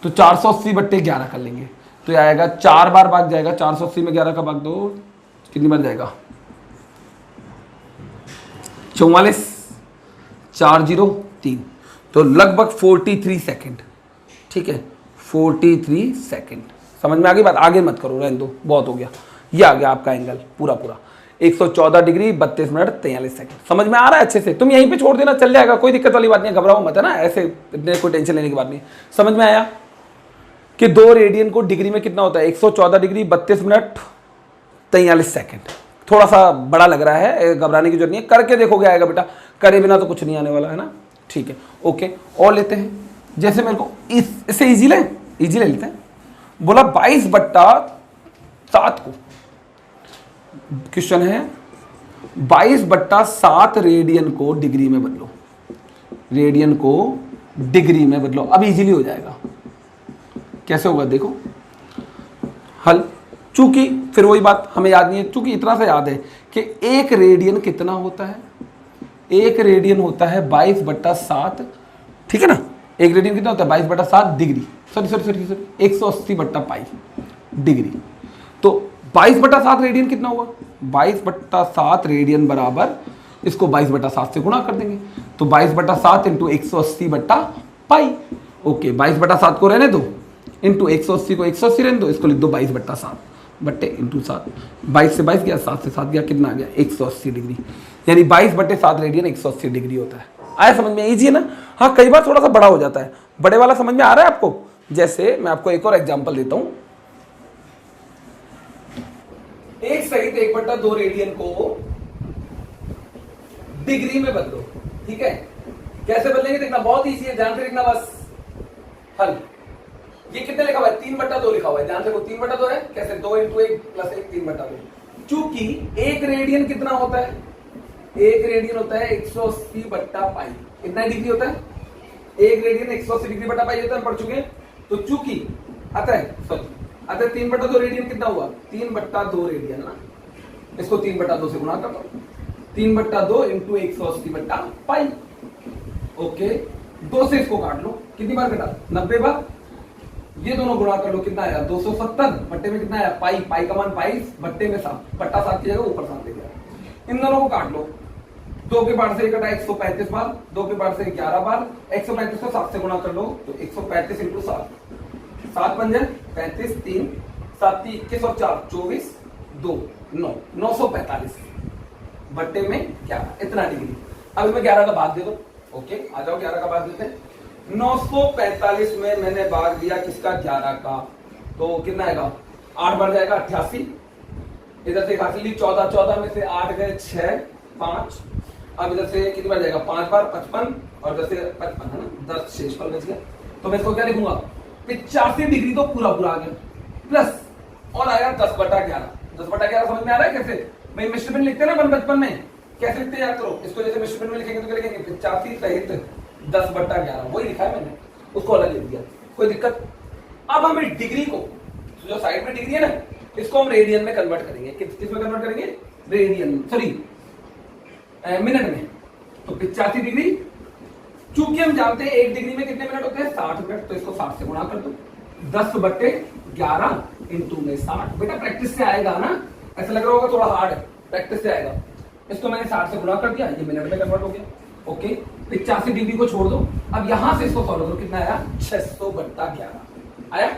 तो 480/11 कर लेंगे, तो ये आएगा 4 बार भाग जाएगा, 480 में 11 का भाग दो, कितनी बार जाएगा 44, 403, तो लगभग 43 सेकेंड, ठीक है, 43 सेकेंड। समझ में आ गई बात, आगे मत करो, रहने दो, बहुत हो गया। ये आ गया आपका एंगल पूरा पूरा 114 डिग्री 32 मिनट 43 सेकेंड। समझ में आ रहा है अच्छे से, तुम यहीं पे छोड़ देना, चल जाएगा, कोई दिक्कत वाली बात नहीं है, घबराओ मत, है ना, ऐसे इतने कोई टेंशन लेने की बात नहीं। समझ में आया कि 2 रेडियन को डिग्री में कितना होता है, 114 डिग्री 32 मिनट 43 सेकेंड। थोड़ा सा बड़ा लग रहा है, घबराने की जरूरत नहीं है, करके देखोगे आएगा बेटा, करे बिना तो कुछ नहीं आने वाला, है ना, ठीक है। ओके, और लेते हैं, जैसे मेरे को इससे इजी ले लेते हैं। बोला 22/7 को, क्वेश्चन है 22/7 रेडियन को डिग्री में बदलो, रेडियन को डिग्री में बदलो। अब इजीली हो जाएगा, कैसे होगा देखो, हल, चूंकि फिर वही बात हमें याद नहीं है, चूंकि इतना सा याद है कि 1 रेडियन कितना होता है, 1 रेडियन होता है 22/7, ठीक है ना, 1 रेडियन कितना होता है 22/7 डिग्री, सॉरी 180/पाई डिग्री। तो 22/7 रेडियन कितना हुआ, 22/7 रेडियन बराबर, इसको 22/7 से गुणा कर देंगे, तो 22/7 इंटू 180/पाई। ओके, 22/7 को रहने दो, इंटू 180 को 180 रहने दो, इसको लिख दो 22/7 बट्टे इंटू 7, 22 से 22 गया, 7 से 7 गया, कितना आ गया 180 डिग्री, यानी 22/7 रेडियन 180 डिग्री होता है। आया समझ में, इजी है ना। हाँ, कई बार थोड़ा सा बड़ा हो जाता है, बड़े वाला समझ में आ रहा है आपको। जैसे मैं आपको एक और एग्जांपल देता हूं, 1 सहित 1/2 रेडियन को डिग्री में बदलो, ठीक है। कैसे बदलेंगे देखना, बहुत इजी है, ध्यान से देखना बस। हल, ये कितने लिखा हुआ है, 3/2 लिखा हुआ है, ध्यान से, 3/2 है, कैसे 2 × 1 + 1 3/2। चूंकि 1 रेडियन कितना होता है, 1 रेडियन होता है 180/पाई, कितना डिग्री होता है, 1 रेडियन 180 डिग्री/पाई होता है, पढ़ चुके। तो चूंकि अतः 3/2 रेडियन कितना हुआ, 3/2 रेडियन ना, इसको 3/2 से गुणा कर दो, 3/2 इंटू 180/पाई। ओके, 2 से इसको काट लो, कितनी बार कटा, 90 बार, ये दोनों गुणा कर लो, कितना आया 270, बट्टे में कितना आया पाई, पाई का मान 22, बट्टे में 7, बट्टा 7 की जगह ऊपर 7 ले गया। इन दोनों को काट लो, 2 के पार से कटा 135 बार, 2 के पार से 11 बार, 135 को 7 से गुणा कर लो, तो 135 इंटू 7, 7 पंजे 35, 3 7 21 और 4 24, 2 9, 945 बट्टे में 11, इतना डिग्री। अब इसमें 11 का भाग दे दो। ओके, आ जाओ 11 का भाग देते हैं। 945 में मैंने भाग दिया किसका, 11 का, तो कितना आएगा 8 बार जाएगा 88, इधर से खासी ली 14, 14 में से 8 गए 6 5, अब इधर से कितनी बार जाएगा 5 बार 55, और इधर से 55 है ना, 10 शेषफल बच गया। तो मैं इसको क्या लिखूंगा, 85 डिग्री तो पूरा पूरा आ गया, प्लस और आएगा 10/11। 10/11 समझ में आ रहा है कैसे भाई, मिश्रबिंद लिखते ना बचपन में, कैसे लिखते याद करो, इसको जैसे मिश्रबिंद में लिखेंगे तो क्या लिखेंगे 85 सहित 10/11, वही लिखा है मैंने, उसको अलग लिख दिया, कोई दिक्कत। अब हम डिग्री को, जो साइड में डिग्री है ना, इसको हम रेडियन में कन्वर्ट करेंगे, किस में कन्वर्ट करेंगे, रेडियन, सॉरी मिनट में। तो 85 डिग्री, चूंकि हम जानते हैं 1 डिग्री में कितने मिनट होते हैं 60 मिनट, तो इसको 60 से गुणा कर दो, 10/11 इंटू में 60। बेटा प्रैक्टिस से आएगा ना, ऐसा लग रहा होगा थोड़ा हार्ड है, प्रैक्टिस से आएगा। इसको मैंने 60 से गुणा कर दिया, ये मिनट में कन्वर्ट हो गया। ओके, 85 डिग्री को छोड़ दो। अब यहां से इसको सॉल्व करो, कितना आया 600/11 आया।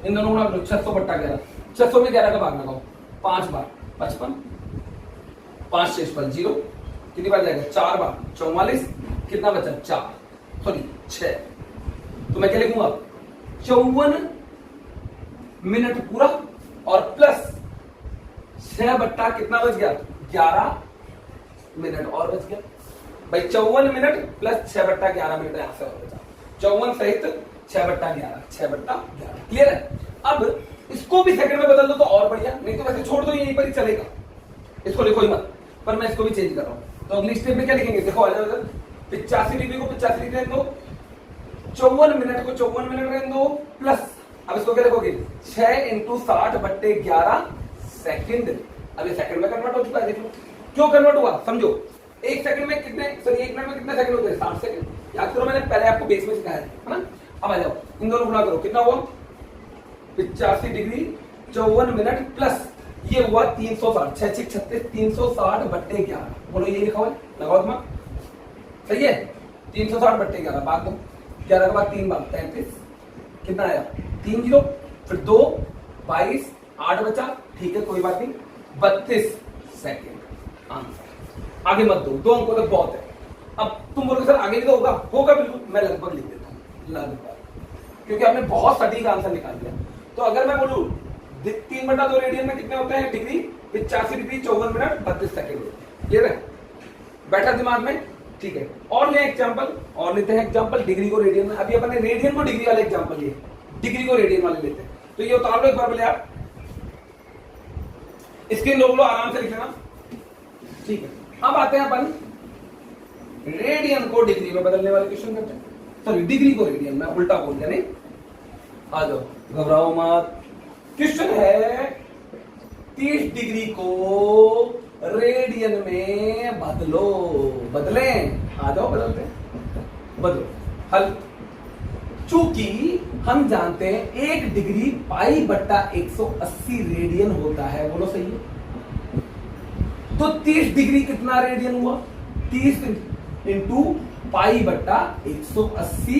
इन दोनों गुणा करो 600/11, 600 में 11 का भाग लगाओ, 5 बार 55, 5 6 पर 0, कितनी बार जाएगा 4 बार 44, कितना बचा 4 सॉरी 6। तो मैं क्या लिखूंगा 54 मिनट पूरा और प्लस 6 बट्टा कितना बच गया 11 मिनट और बच गया भाई। 54 मिनट प्लस 6/11 मिनट यहां से और बचा, 54 सहित 6/11, 6/11 क्लियर है। अब इसको भी सेकंड में बदल दो तो और बढ़िया, नहीं तो वैसे छोड़ दो यहीं पर ही चलेगा, इसको लिखो ही मत, पर मैं इसको भी चेंज कर रहा हूं। तो अगली स्टेप में क्या लिखेंगे देखो, 85 डिग्री को 85 डिग्री रहने दो, 54 मिनट को 54 मिनट रहने दो, प्लस अब इसको क्या लिखोगे 6 × 60/11 सेकंड। अब ये सेकंड में कन्वर्ट हो चुका है, देख लो क्यों कन्वर्ट हुआ समझो। एक सेकंड में कितने, सॉरी 1 मिनट में कितने सेकंड होते हैं 60 सेकंड। याद करो मैंने पहले आपको बेस में सिखाया है ना। अब आ जाओ इन दोनों गुणा करो, कितना हुआ 85 डिग्री 54 मिनट प्लस ये हुआ 360, 6 6 36, 360/11। बोलो ये लिखा हुआ है, लगाओ दिमाग, सही है 360/11 भाग दो, 11 के बाद 3 बार 33, कितना आया 3 0, फिर 2 22, 8 बचा, ठीक है कोई बात नहीं, 32 सेकेंड आंसर। आगे मत दो, 2 अंकों तक बहुत है। अब तुम बोलोगे सर आगे भी तो होगा, होगा बिल्कुल, मैं लगभग लिख देता हूं लगभग, क्योंकि आपने बहुत सटीक आंसर निकाल दिया। तो अगर मैं बोलूं 3/2 रेडियन में कितने होते हैं डिग्री, 85 डिग्री 54 मिनट 32 सेकेंड होते हैं। क्लियर है, बैठा दिमाग में, ठीक है। और ले एग्जांपल, और लेते हैं एग्जांपल डिग्री को रेडियन में। अभी अपने रेडियन को डिग्री वाले एग्जांपल लिए, डिग्री को रेडियन वाले लेते हैं। तो ये उतार लो एक बार पहले आप, स्क्रीन रोक लो, आराम से लिख लेना, ठीक है। अब आते हैं अपन रेडियन को डिग्री में बदलने वाले क्वेश्चन करते हैं। सॉरी डिग्री को रेडियन में, उल्टा बोल दिया नहीं, आ जाओ घबराओ मत। क्वेश्चन है 30 डिग्री को रेडियन में बदलो, बदलें, आ जाओ बदलते हैं, बदलो हल। चूंकि हम जानते हैं 1 डिग्री π/180 रेडियन होता है, बोलो सही है। तो 30 डिग्री कितना रेडियन हुआ, 30 × π/180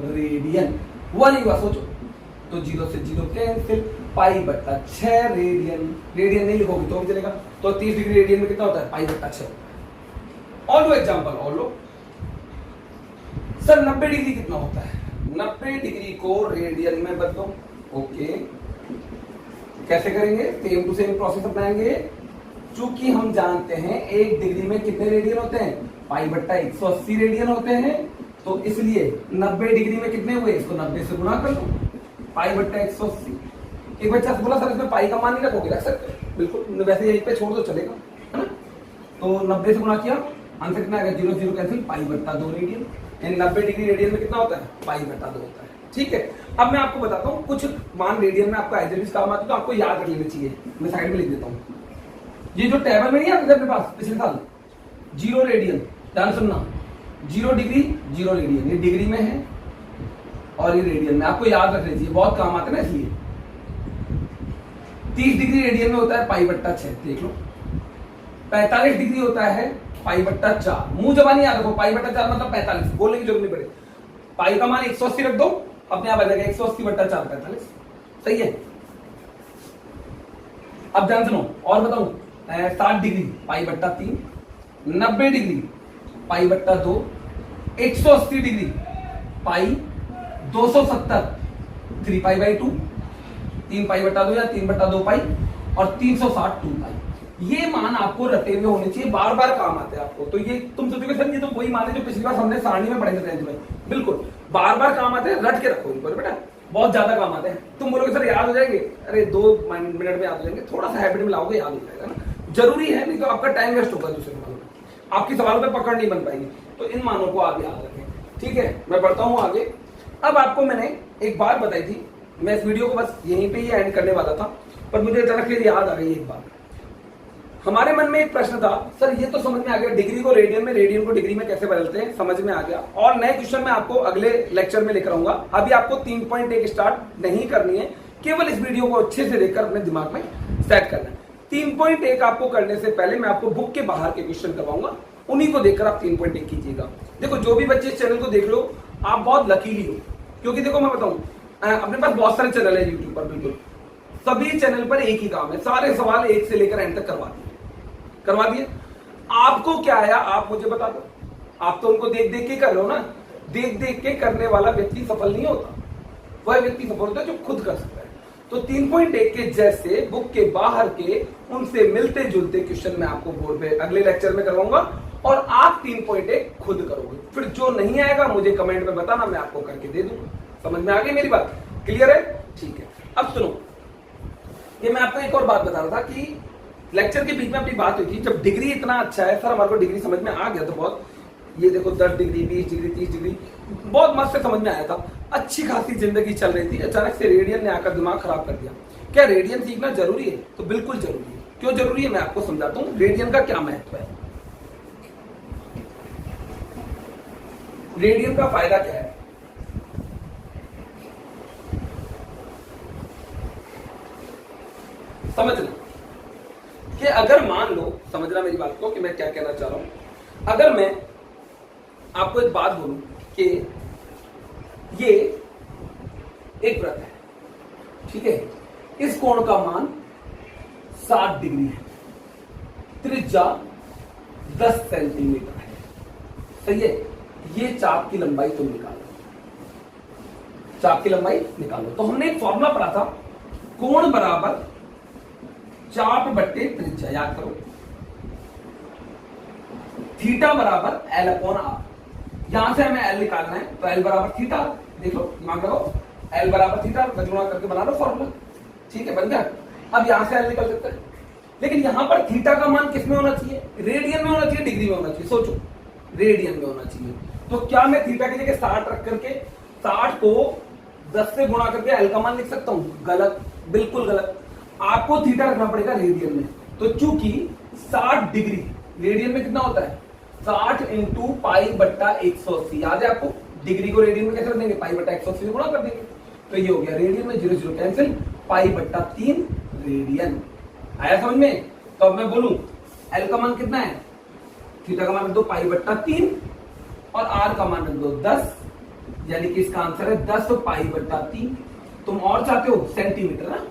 रेडियन हुआ नहीं हुआ, सोचो। तो 0 से 0 कैंसिल, π/6 रेडियन, रेडियन नहीं लिखोगे तो भी चलेगा। तो 30 डिग्री रेडियन में कितना होता है π/6। और लो एग्जांपल, और लो सर 90 डिग्री कितना होता है, 90 डिग्री को रेडियन में बदलो। ओके, कैसे करेंगे, सेम टू सेम प्रोसेस अपनाएंगे। चूंकि हम जानते हैं 1 डिग्री में कितने रेडियन होते हैं π/180 रेडियन होते हैं, तो इसलिए 90 डिग्री में कितने हुए, इसको 90 से गुणा कर लो, π/180। एक बच्चा से बोला सर इसमें पाई का मान नहीं रखोगे, रख सकते हैं बिल्कुल, वैसे यहीं पे छोड़ दो चलेगा, है ना। तो 90 से गुणा किया, आंसर कितना आएगा 0 0 कैंसिल, π/2 रेडियन। यानी 90 डिग्री रेडियन में कितना होता है π/2 होता है, ठीक है। अब मैं आपको बताता हूँ कुछ मान रेडियन में आपको एज काम आते तो आपको याद रख लेना चाहिए। मैं साइड में लिख देता हूँ, ये जो टेबल में नहीं आता अपने पास पिछले साल 0 रेडियन, ध्यान सुनना, 0 डिग्री 0 रेडियन, ये डिग्री में है और ये रेडियन में, आपको याद रखना चाहिए, बहुत काम आते ना इसलिए। 30 डिग्री रेडियन में होता है π/6, देख लो। 45 डिग्री होता है π/4, मुंह जबानी याद रखो, π/4 मतलब 45, बोलने की जरूरत नहीं पड़े। पाई का मान 180 रख दो, अपने आप आ जाएगा 180/4 45, सही है। अब ध्यान सुनो और बताऊं, 60 डिग्री π/3, 90 डिग्री π/2, 180 डिग्री पाई, 270 3π/2, 3π/2 या 3/2 पाई, और 360 2 पाई। ये मान आपको रटे हुए होने चाहिए, बार बार काम आते हैं आपको। तो ये तुम सोचोगे सर ये तो वही मान है जो पिछली बार हमने सारणी में पढ़े थे 10th में, बिल्कुल बार बार काम आते हैं, रट के रखो इनको बेटा, बहुत ज्यादा काम आते हैं। तुम बोलोगे सर याद हो जाएंगे, अरे 2 मिनट में याद हो जाएंगे, थोड़ा सा हैबिट में लाओगे याद हो जाएगा ना, जरूरी है, नहीं तो आपका टाइम वेस्ट होगा दूसरे मानों में, आपकी सवालों पर पकड़ नहीं बन पाएगी। तो इन मानों को आप याद रखें, ठीक है। मैं बढ़ता हूं आगे। अब आपको मैंने एक बात बताई थी, मैं इस वीडियो को बस यहीं पे ही एंड करने वाला था, पर मुझे अचानक फिर याद आ गई एक बात। हमारे मन में एक प्रश्न था, सर ये तो समझ में आ गया डिग्री को रेडियन में, रेडियन को डिग्री में कैसे बदलते हैं, समझ में आ गया। और नए क्वेश्चन मैं आपको अगले लेक्चर में लेकर आऊंगा। अभी आपको 3.1 स्टार्ट नहीं करनी है, केवल इस वीडियो को अच्छे से देखकर अपने दिमाग में सेट करना है। 3.1 आपको करने से पहले मैं आपको बुक के बाहर के क्वेश्चन करवाऊंगा, उन्हीं को देखकर आप 3.1 कीजिएगा। देखो जो भी बच्चे इस चैनल को देख लो आप बहुत लकीली हो, क्योंकि देखो मैं बताऊं अपने पास बहुत सारे चैनल है यूट्यूब पर, बिल्कुल सभी चैनल पर एक ही काम है, सारे सवाल एक से लेकर एंड तक करवा दिए। आपको क्या आया आप मुझे बता दो, आप तो उनको देख देख के कर रहे हो ना, देख देख के करने वाला व्यक्ति सफल नहीं होता, वह व्यक्ति सफल होता है जो खुद कर सकता है। तो 3.1 के जैसे बुक के बाहर के उनसे मिलते जुलते क्वेश्चन मैं आपको बोर्ड पे अगले लेक्चर में करवाऊंगा और आप 3.1 खुद करोगे। फिर जो नहीं आएगा मुझे कमेंट में बताना, मैं आपको करके दे दूंगा। समझ में आ गई मेरी बात? क्लियर है? ठीक है। अब सुनो, ये मैं आपको एक और बात बता रहा था कि लेक्चर के बीच में अपनी बात हुई थी, जब डिग्री इतना अच्छा है सर, हमारे को डिग्री समझ में आ गया तो बहुत, ये देखो 10 डिग्री 20 डिग्री 30 डिग्री बहुत मस्त से समझ में आया था, अच्छी खासी जिंदगी चल रही थी, अचानक से रेडियन ने आकर दिमाग खराब कर दिया। क्या रेडियन सीखना जरूरी है? तो बिल्कुल जरूरी है। क्यों जरूरी है मैं आपको समझाता हूं, रेडियन का क्या महत्व है, रेडियन का फायदा क्या है। समझ लो कि अगर मान लो, समझना मेरी बात को कि मैं क्या कहना चाह रहा हूं, अगर मैं आपको एक बात बोलूं कि ये एक वृत्त है, ठीक है, इस कोण का मान 60 डिग्री है, त्रिज्या 10 सेंटीमीटर है, सही है। ये चाप की लंबाई तुम निकालो, चाप की लंबाई निकालो। तो हमने एक फॉर्मूला पढ़ा था, कोण बराबर चाप बट्टे त्रिज्या, याद करो, थीटा बराबर एल अपॉन आर। यहां से हमें एल निकालना है, तो एल बराबर थीटा, देख लो दिमाग लगाओ, एल बराबर थीटा गुणा करके बना लो फॉर्मूला, ठीक है, बन गया। अब यहां से एल निकल सकता है, लेकिन यहां पर थीटा का मान किस में होना चाहिए? रेडियन में होना चाहिए, डिग्री में होना चाहिए? सोचो, रेडियन में होना चाहिए। तो क्या मैं थीटा की जगह 60 रख करके 60 को 10 से गुणा करके एल का मान लिख सकता हूं? गलत, बिल्कुल गलत। आपको थीटा रखना पड़ेगा रेडियन में। तो चूंकि 60 डिग्री रेडियन में कितना होता है? 60 इंटू पाई बट्टा 180, याद है आपको? डिग्री को रेडियन में कैसे रख देंगे? पाई बट्टा 180 से गुणा कर देंगे, तो ये हो गया रेडियन में 0 0 कैंसिल, पाई बट्टा 3 रेडियन। आया समझ में? तो अब मैं बोलूं एल का मान कितना है? थीटा का मान रख दो पाई बट्टा 3 और आर का मान रख दो 10, यानी कि इसका आंसर है 10 पाई बट्टा 3। तुम और चाहते हो सेंटीमीटर ना,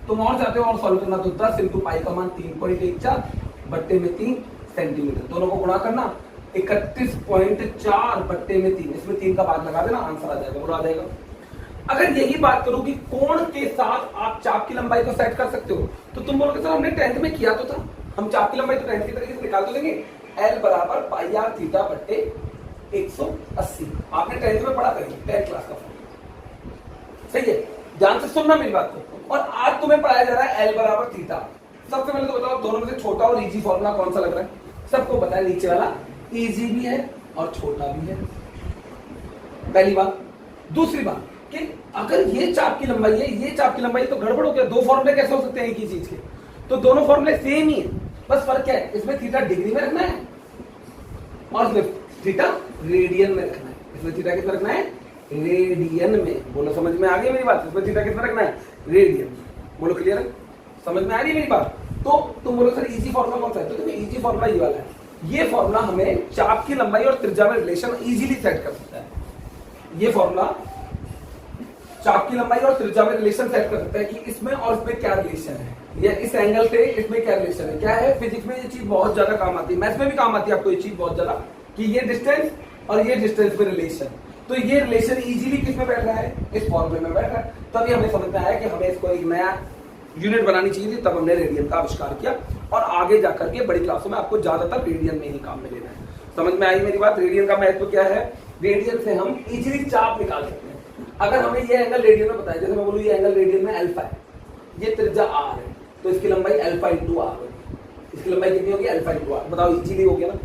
तुम और चाहते हो और सॉल्व करना, तो 10 इंटू पाई का मान 3.14 बट्टे में 3 सेंटीमीटर, दोनों को गुणा करना 31.4 बट्टे में 3, इसमें 3 का भाग लगा देना, आंसर आ जाएगा, बोलो आ जाएगा। अगर यही बात करो कि कोण के साथ आप चाप की लंबाई को सेट कर सकते हो, तो तुम बोलोगे सर हमने 10th में किया तो था, हम चाप की लंबाई तो 10th की तरीके से निकाल तो देंगे, एल बराबर पाई आर थीटा बट्टे 180। आपने 10th में पढ़ा था, 10th क्लास का, सही है, ध्यान से सुनना मेरी बात को। और आज तुम्हें पढ़ाया जा रहा है एल बराबर थीटा। सबसे पहले तो बताओ दोनों में से छोटा और इजी फॉर्मूला कौन सा लग रहा है? सबको पता है नीचे वाला इजी भी है और छोटा भी है, पहली बात। दूसरी बात कि अगर ये चाप की लंबाई है, ये चाप की लंबाई, तो गड़बड़ हो गया, दो फॉर्मूले कैसे हो सकते हैं एक ही चीज के? तो दोनों फॉर्मूले सेम ही है, बस फर्क क्या है? इसमें थीटा डिग्री में रखना है और इसमें थीटा रेडियन में रखना है। इसमें थीटा कितना रखना है? रेडियन में। बोलो समझ में आ गई मेरी बात? इसमें थीटा कितना रखना है? रेडियन। बोलो क्लियर है? समझ में आ रही है मेरी बात? तो तुम बोलो सर इजी फॉर्मूला कौन सा है? तो देखो इजी फॉर्मूला ये वाला है। ये फॉर्मूला हमें चाप की लंबाई और त्रिज्या में रिलेशन इजीली सेट कर सकता है। ये फॉर्मूला चाप की लंबाई और त्रिज्या में रिलेशन सेट कर सकता है कि इसमें और इसमें क्या रिलेशन है, या इस एंगल से इसमें क्या रिलेशन है। क्या है? फिजिक्स में ये चीज बहुत ज्यादा काम आती है, मैथ्स में भी काम आती है आपको ये चीज बहुत ज्यादा, कि ये डिस्टेंस और ये डिस्टेंस में रिलेशन। तो ये रिलेशन इजीली किस में बैठ रहा है? इस फॉर्मूले में बैठ रहा है। तभी हमें समझ में आया कि हमें इसको एक नया यूनिट बनानी चाहिए थी, तब हमने रेडियन का आविष्कार किया और आगे जाकर के बड़ी क्लासों में आपको ज्यादातर रेडियन में ही काम में लेना है। समझ में आई मेरी बात? रेडियन का महत्व क्या है? रेडियन से हम इजीली चाप निकाल सकते हैं। अगर हमें ये एंगल रेडियन में बताया, जैसे मैं बोलूं ये एंगल रेडियन में अल्फा है, ये त्रिज्या आर है, तो इसकी लंबाई अल्फा इंटू आर होगी। इसकी लंबाई कितनी होगी? Alpha into R. बताओ इजीली हो गया ना?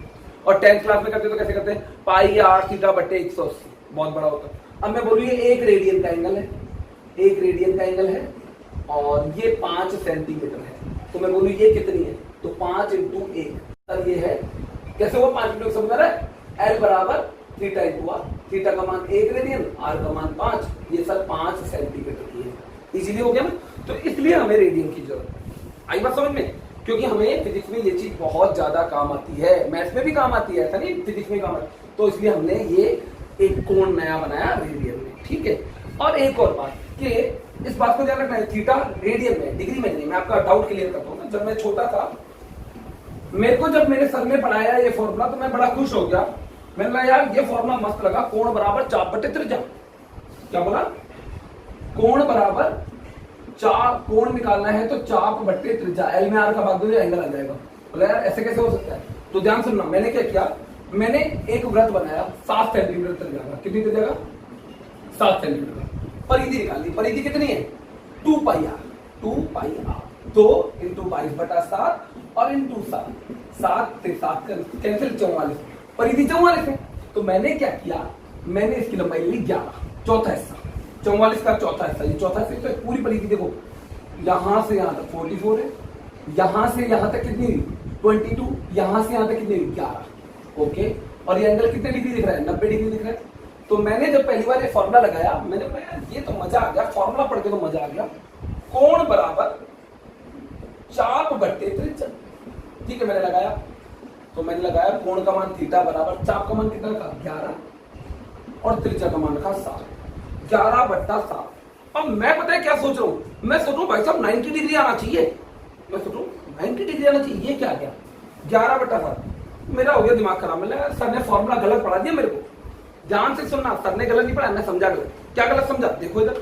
और 10th क्लास में करते तो कैसे करते हैं? पाई आर थीटा बट्टे 180, बहुत बड़ा होता है। अब मैं बोलूं ये एक रेडियन का एंगल है, एक रेडियन का एंगल है और ये 5 सेंटीमीटर है, तो मैं बोलूं ये कितनी है? तो 5 इंटू 1, सर ये है, कैसे वो 5 इंटू समझ रहा है? एल बराबर थीटा इंटू आर, थीटा का मान 1 रेडियन, आर का मान 5, ये सर 5 सेंटीमीटर की है। इजीली हो गया ना? तो इसलिए हमें रेडियन की जरूरत है। आई बात समझ में? क्योंकि हमें फिजिक्स में ये चीज बहुत ज्यादा काम आती है, मैथ्स में भी काम आती है, ऐसा नहीं फिजिक्स में काम आती है। तो इसलिए हमने ये एक कोण नया बनाया रेडियन में, ठीक है। और एक और बात कि इस बात को ध्यान रखना है, थीटा रेडियन में, डिग्री में नहीं। मैं आपका डाउट क्लियर करता हूँ ना, जब मैं छोटा था मेरे को जब मेरे सर ने पढ़ाया ये फॉर्मूला तो मैं बड़ा खुश हो गया। मैंने कहा यार ये फॉर्मूला मस्त लगा, कोण बराबर चाप बटे त्रिज्या। क्या बोला? कोण बराबर चाप, कोण निकालना है तो चाप बटे त्रिज्या, एल में आर का भाग दो एंगल आ जाएगा। बोला यार ऐसे कैसे हो सकता है? तो ध्यान सुनना, मैंने क्या किया, मैंने एक वृत्त बनाया 7 सेंटीमीटर त्रिज्या का। कितनी त्रिज्या का? 7 सेंटीमीटर का। परिधि निकाल दी, परिधि कितनी है? 2 पाई आर, 2 पाई आर। तो इंटू 22/7 और इंटू 7 से 7 कैंसिल, 44। परिधि 44 है। तो मैंने क्या किया, मैंने इसकी लंबाई ली 11, चौथा हिस्सा, 44 का चौथा हिस्सा। ये चौथा हिस्सा तो पूरी परिधि देखो, यहां से यहां तक 44 है, यहां से यहां तक कितनी 22, यहां से यहां तक कितनी 11। ओके, और ये एंगल कितने डिग्री दिख रहा है? 90 डिग्री दिख रहा है। तो मैंने जब पहली बार ये फॉर्मूला लगाया, मैंने कहा यार ये तो मजा आ गया, फॉर्मूला पढ़ के तो मजा आ गया। कोण बराबर चाप बटे त्रिज्या, ठीक है। मैंने लगाया, तो मैंने लगाया कोण का मान थीटा बराबर चाप का मान कितना रखा? 11 और त्रिज्या का मान रखा 7, 11/7। अब मैं पता है क्या सोच रहा हूं, मैं सोच रहा हूं भाई साहब 90 डिग्री आना चाहिए, मैं सोच रहा हूं 90 डिग्री आना चाहिए। ये क्या गया 11/7। मेरा हो गया दिमाग खराब। मतलब सर ने फॉर्मूला गलत पढ़ा दिया मेरे को। ध्यान से सुनना, सर ने गलत नहीं पढ़ा, मैं समझा गलत। क्या गलत समझा? देखो इधर,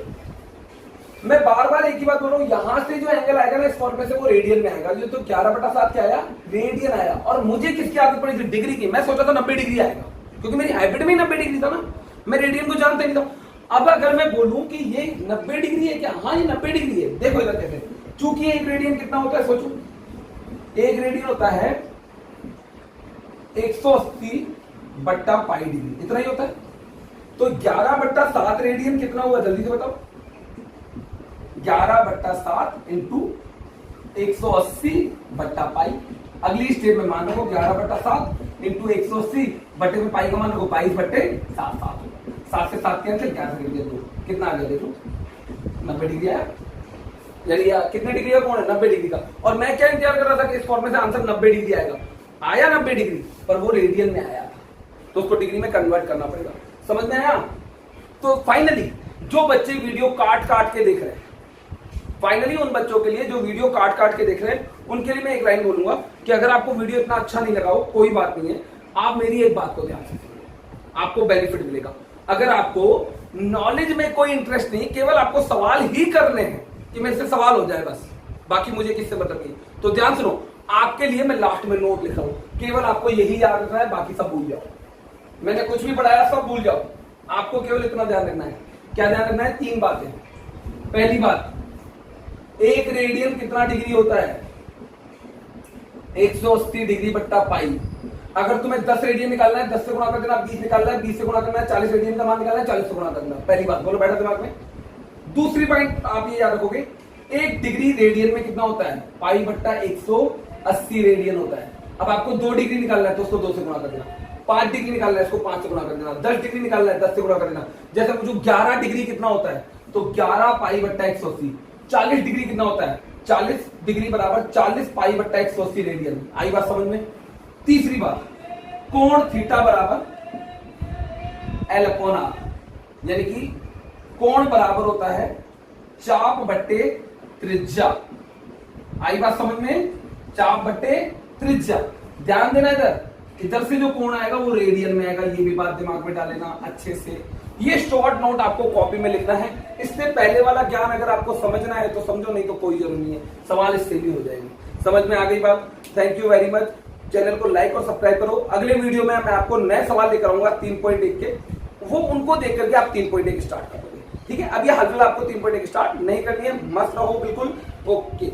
मैं बार बार एक ही बात बोल रहा हूँ, यहां से जो एंगल आएगा ना इस फॉर्मूले से वो रेडियन में आएगा। जो तो 11/7 क्या आया? रेडियन आया। और मुझे किसकी आदत पड़ी थी? डिग्री की। मैं सोचा था 90 डिग्री आएगा, क्योंकि मेरी हाइब्रिड में 90 डिग्री था ना, मैं रेडियन को जानता नहीं था। अब अगर मैं बोलूं कि ये 90 डिग्री है क्या? हाँ ये 90 डिग्री है। देखो इधर कैसे, चूंकि एक रेडियन कितना होता है, सोचो एक रेडियन होता है 180/पाई डिग्री, इतना ही होता है। तो 11/7 रेडियन कितना हुआ? जल्दी से बताओ। 11/7 इंटू 180/पाई। अगली स्टेप में मान लो 11/7 इंटू 180 बटे में पाई का मान लो 22/7। 7 से 7 कैंसिल, 11 से डिग्री 2 कितना आ गया? देखो 90 डिग्री आया। यानी कितने डिग्री का कोण है? 90 डिग्री का। और मैं क्या इंतजार कर रहा था कि इस फॉर्मूले से आंसर 90 डिग्री आएगा। आया 90 डिग्री, पर वो रेडियन में आया था, तो उसको डिग्री में कन्वर्ट करना पड़ेगा। समझ में आया? तो फाइनली जो बच्चे वीडियो काट काट के देख रहे हैं, फाइनली उन बच्चों के लिए जो वीडियो काट काट के देख रहे हैं, उनके लिए मैं एक लाइन बोलूंगा कि अगर आपको वीडियो इतना अच्छा नहीं लगा हो, कोई बात नहीं है, आप मेरी एक बात को ध्यान से सुनिए, आपको बेनिफिट मिलेगा। अगर आपको नॉलेज में कोई इंटरेस्ट नहीं, केवल आपको सवाल ही करने हैं कि मेरे से सवाल हो जाए बस, बाकी मुझे किससे मतलब नहीं, तो ध्यान सुनो, आपके लिए मैं लास्ट में नोट लिखा हूं, केवल आपको यही याद रखना है, बाकी सब भूल जाओ। मैंने कुछ भी पढ़ाया सब भूल जाओ, आपको केवल इतना ध्यान रखना है। क्या ध्यान रखना है? 3 बातें। पहली बात, एक रेडियन कितना डिग्री होता है? 180 डिग्री बट्टा पाई। अगर तुम्हें 10 रेडियन निकालना है, 10 से गुणा कर देना, 20 निकालना है, 20 से गुणा करना है, 40 रेडियन का मान निकालना है, 40 से गुणा कर देना। पहली बात बोलो, बैठा दिमाग में। दूसरी पॉइंट आप ये याद रखोगे, 1 डिग्री रेडियन में कितना होता है? पाई बट्टा 180 रेडियन होता है। अब आपको 2 डिग्री निकालना है तो उसको 2 से गुणा कर देना, 5 डिग्री निकालना है इसको 5 से गुणा कर देना, 10 डिग्री निकालना है 10 से गुणा कर देना। जैसे मुझे 11 डिग्री कितना होता है, तो 11 पाई बट्टा 180। 40 डिग्री कितना होता है? 40 डिग्री बराबर 40 पाई बट्टा 180 रेडियन। आई बात समझ में? तीसरी बात, कोण थीटा बराबर L/R, यानी कि कोण बराबर होता है चाप बट्टे त्रिज्या। आई बात समझ में? चाप बट्टे त्रिज्या। ध्यान देना, इधर से जो कोण आएगा वो रेडियन में आएगा, ये भी बात दिमाग में डालेना अच्छे से। ये शॉर्ट नोट आपको कॉपी में लिखना है। इससे पहले वाला ज्ञान अगर आपको समझना है तो समझो, नहीं तो कोई जरूरी नहीं है, सवाल इससे भी हो जाएंगे। समझ में आ गई बात? Thank you very much. Channel को लाइक और सब्सक्राइब करो। अगले वीडियो में मैं आपको नए सवाल लेकर आऊंगा 3.1 के, वो उनको देख करके आप 3.1 स्टार्ट कर दोगे। ठीक है, अब ये हल आपको 3.1 स्टार्ट नहीं करनी है, मस्त रहो बिल्कुल। ओके।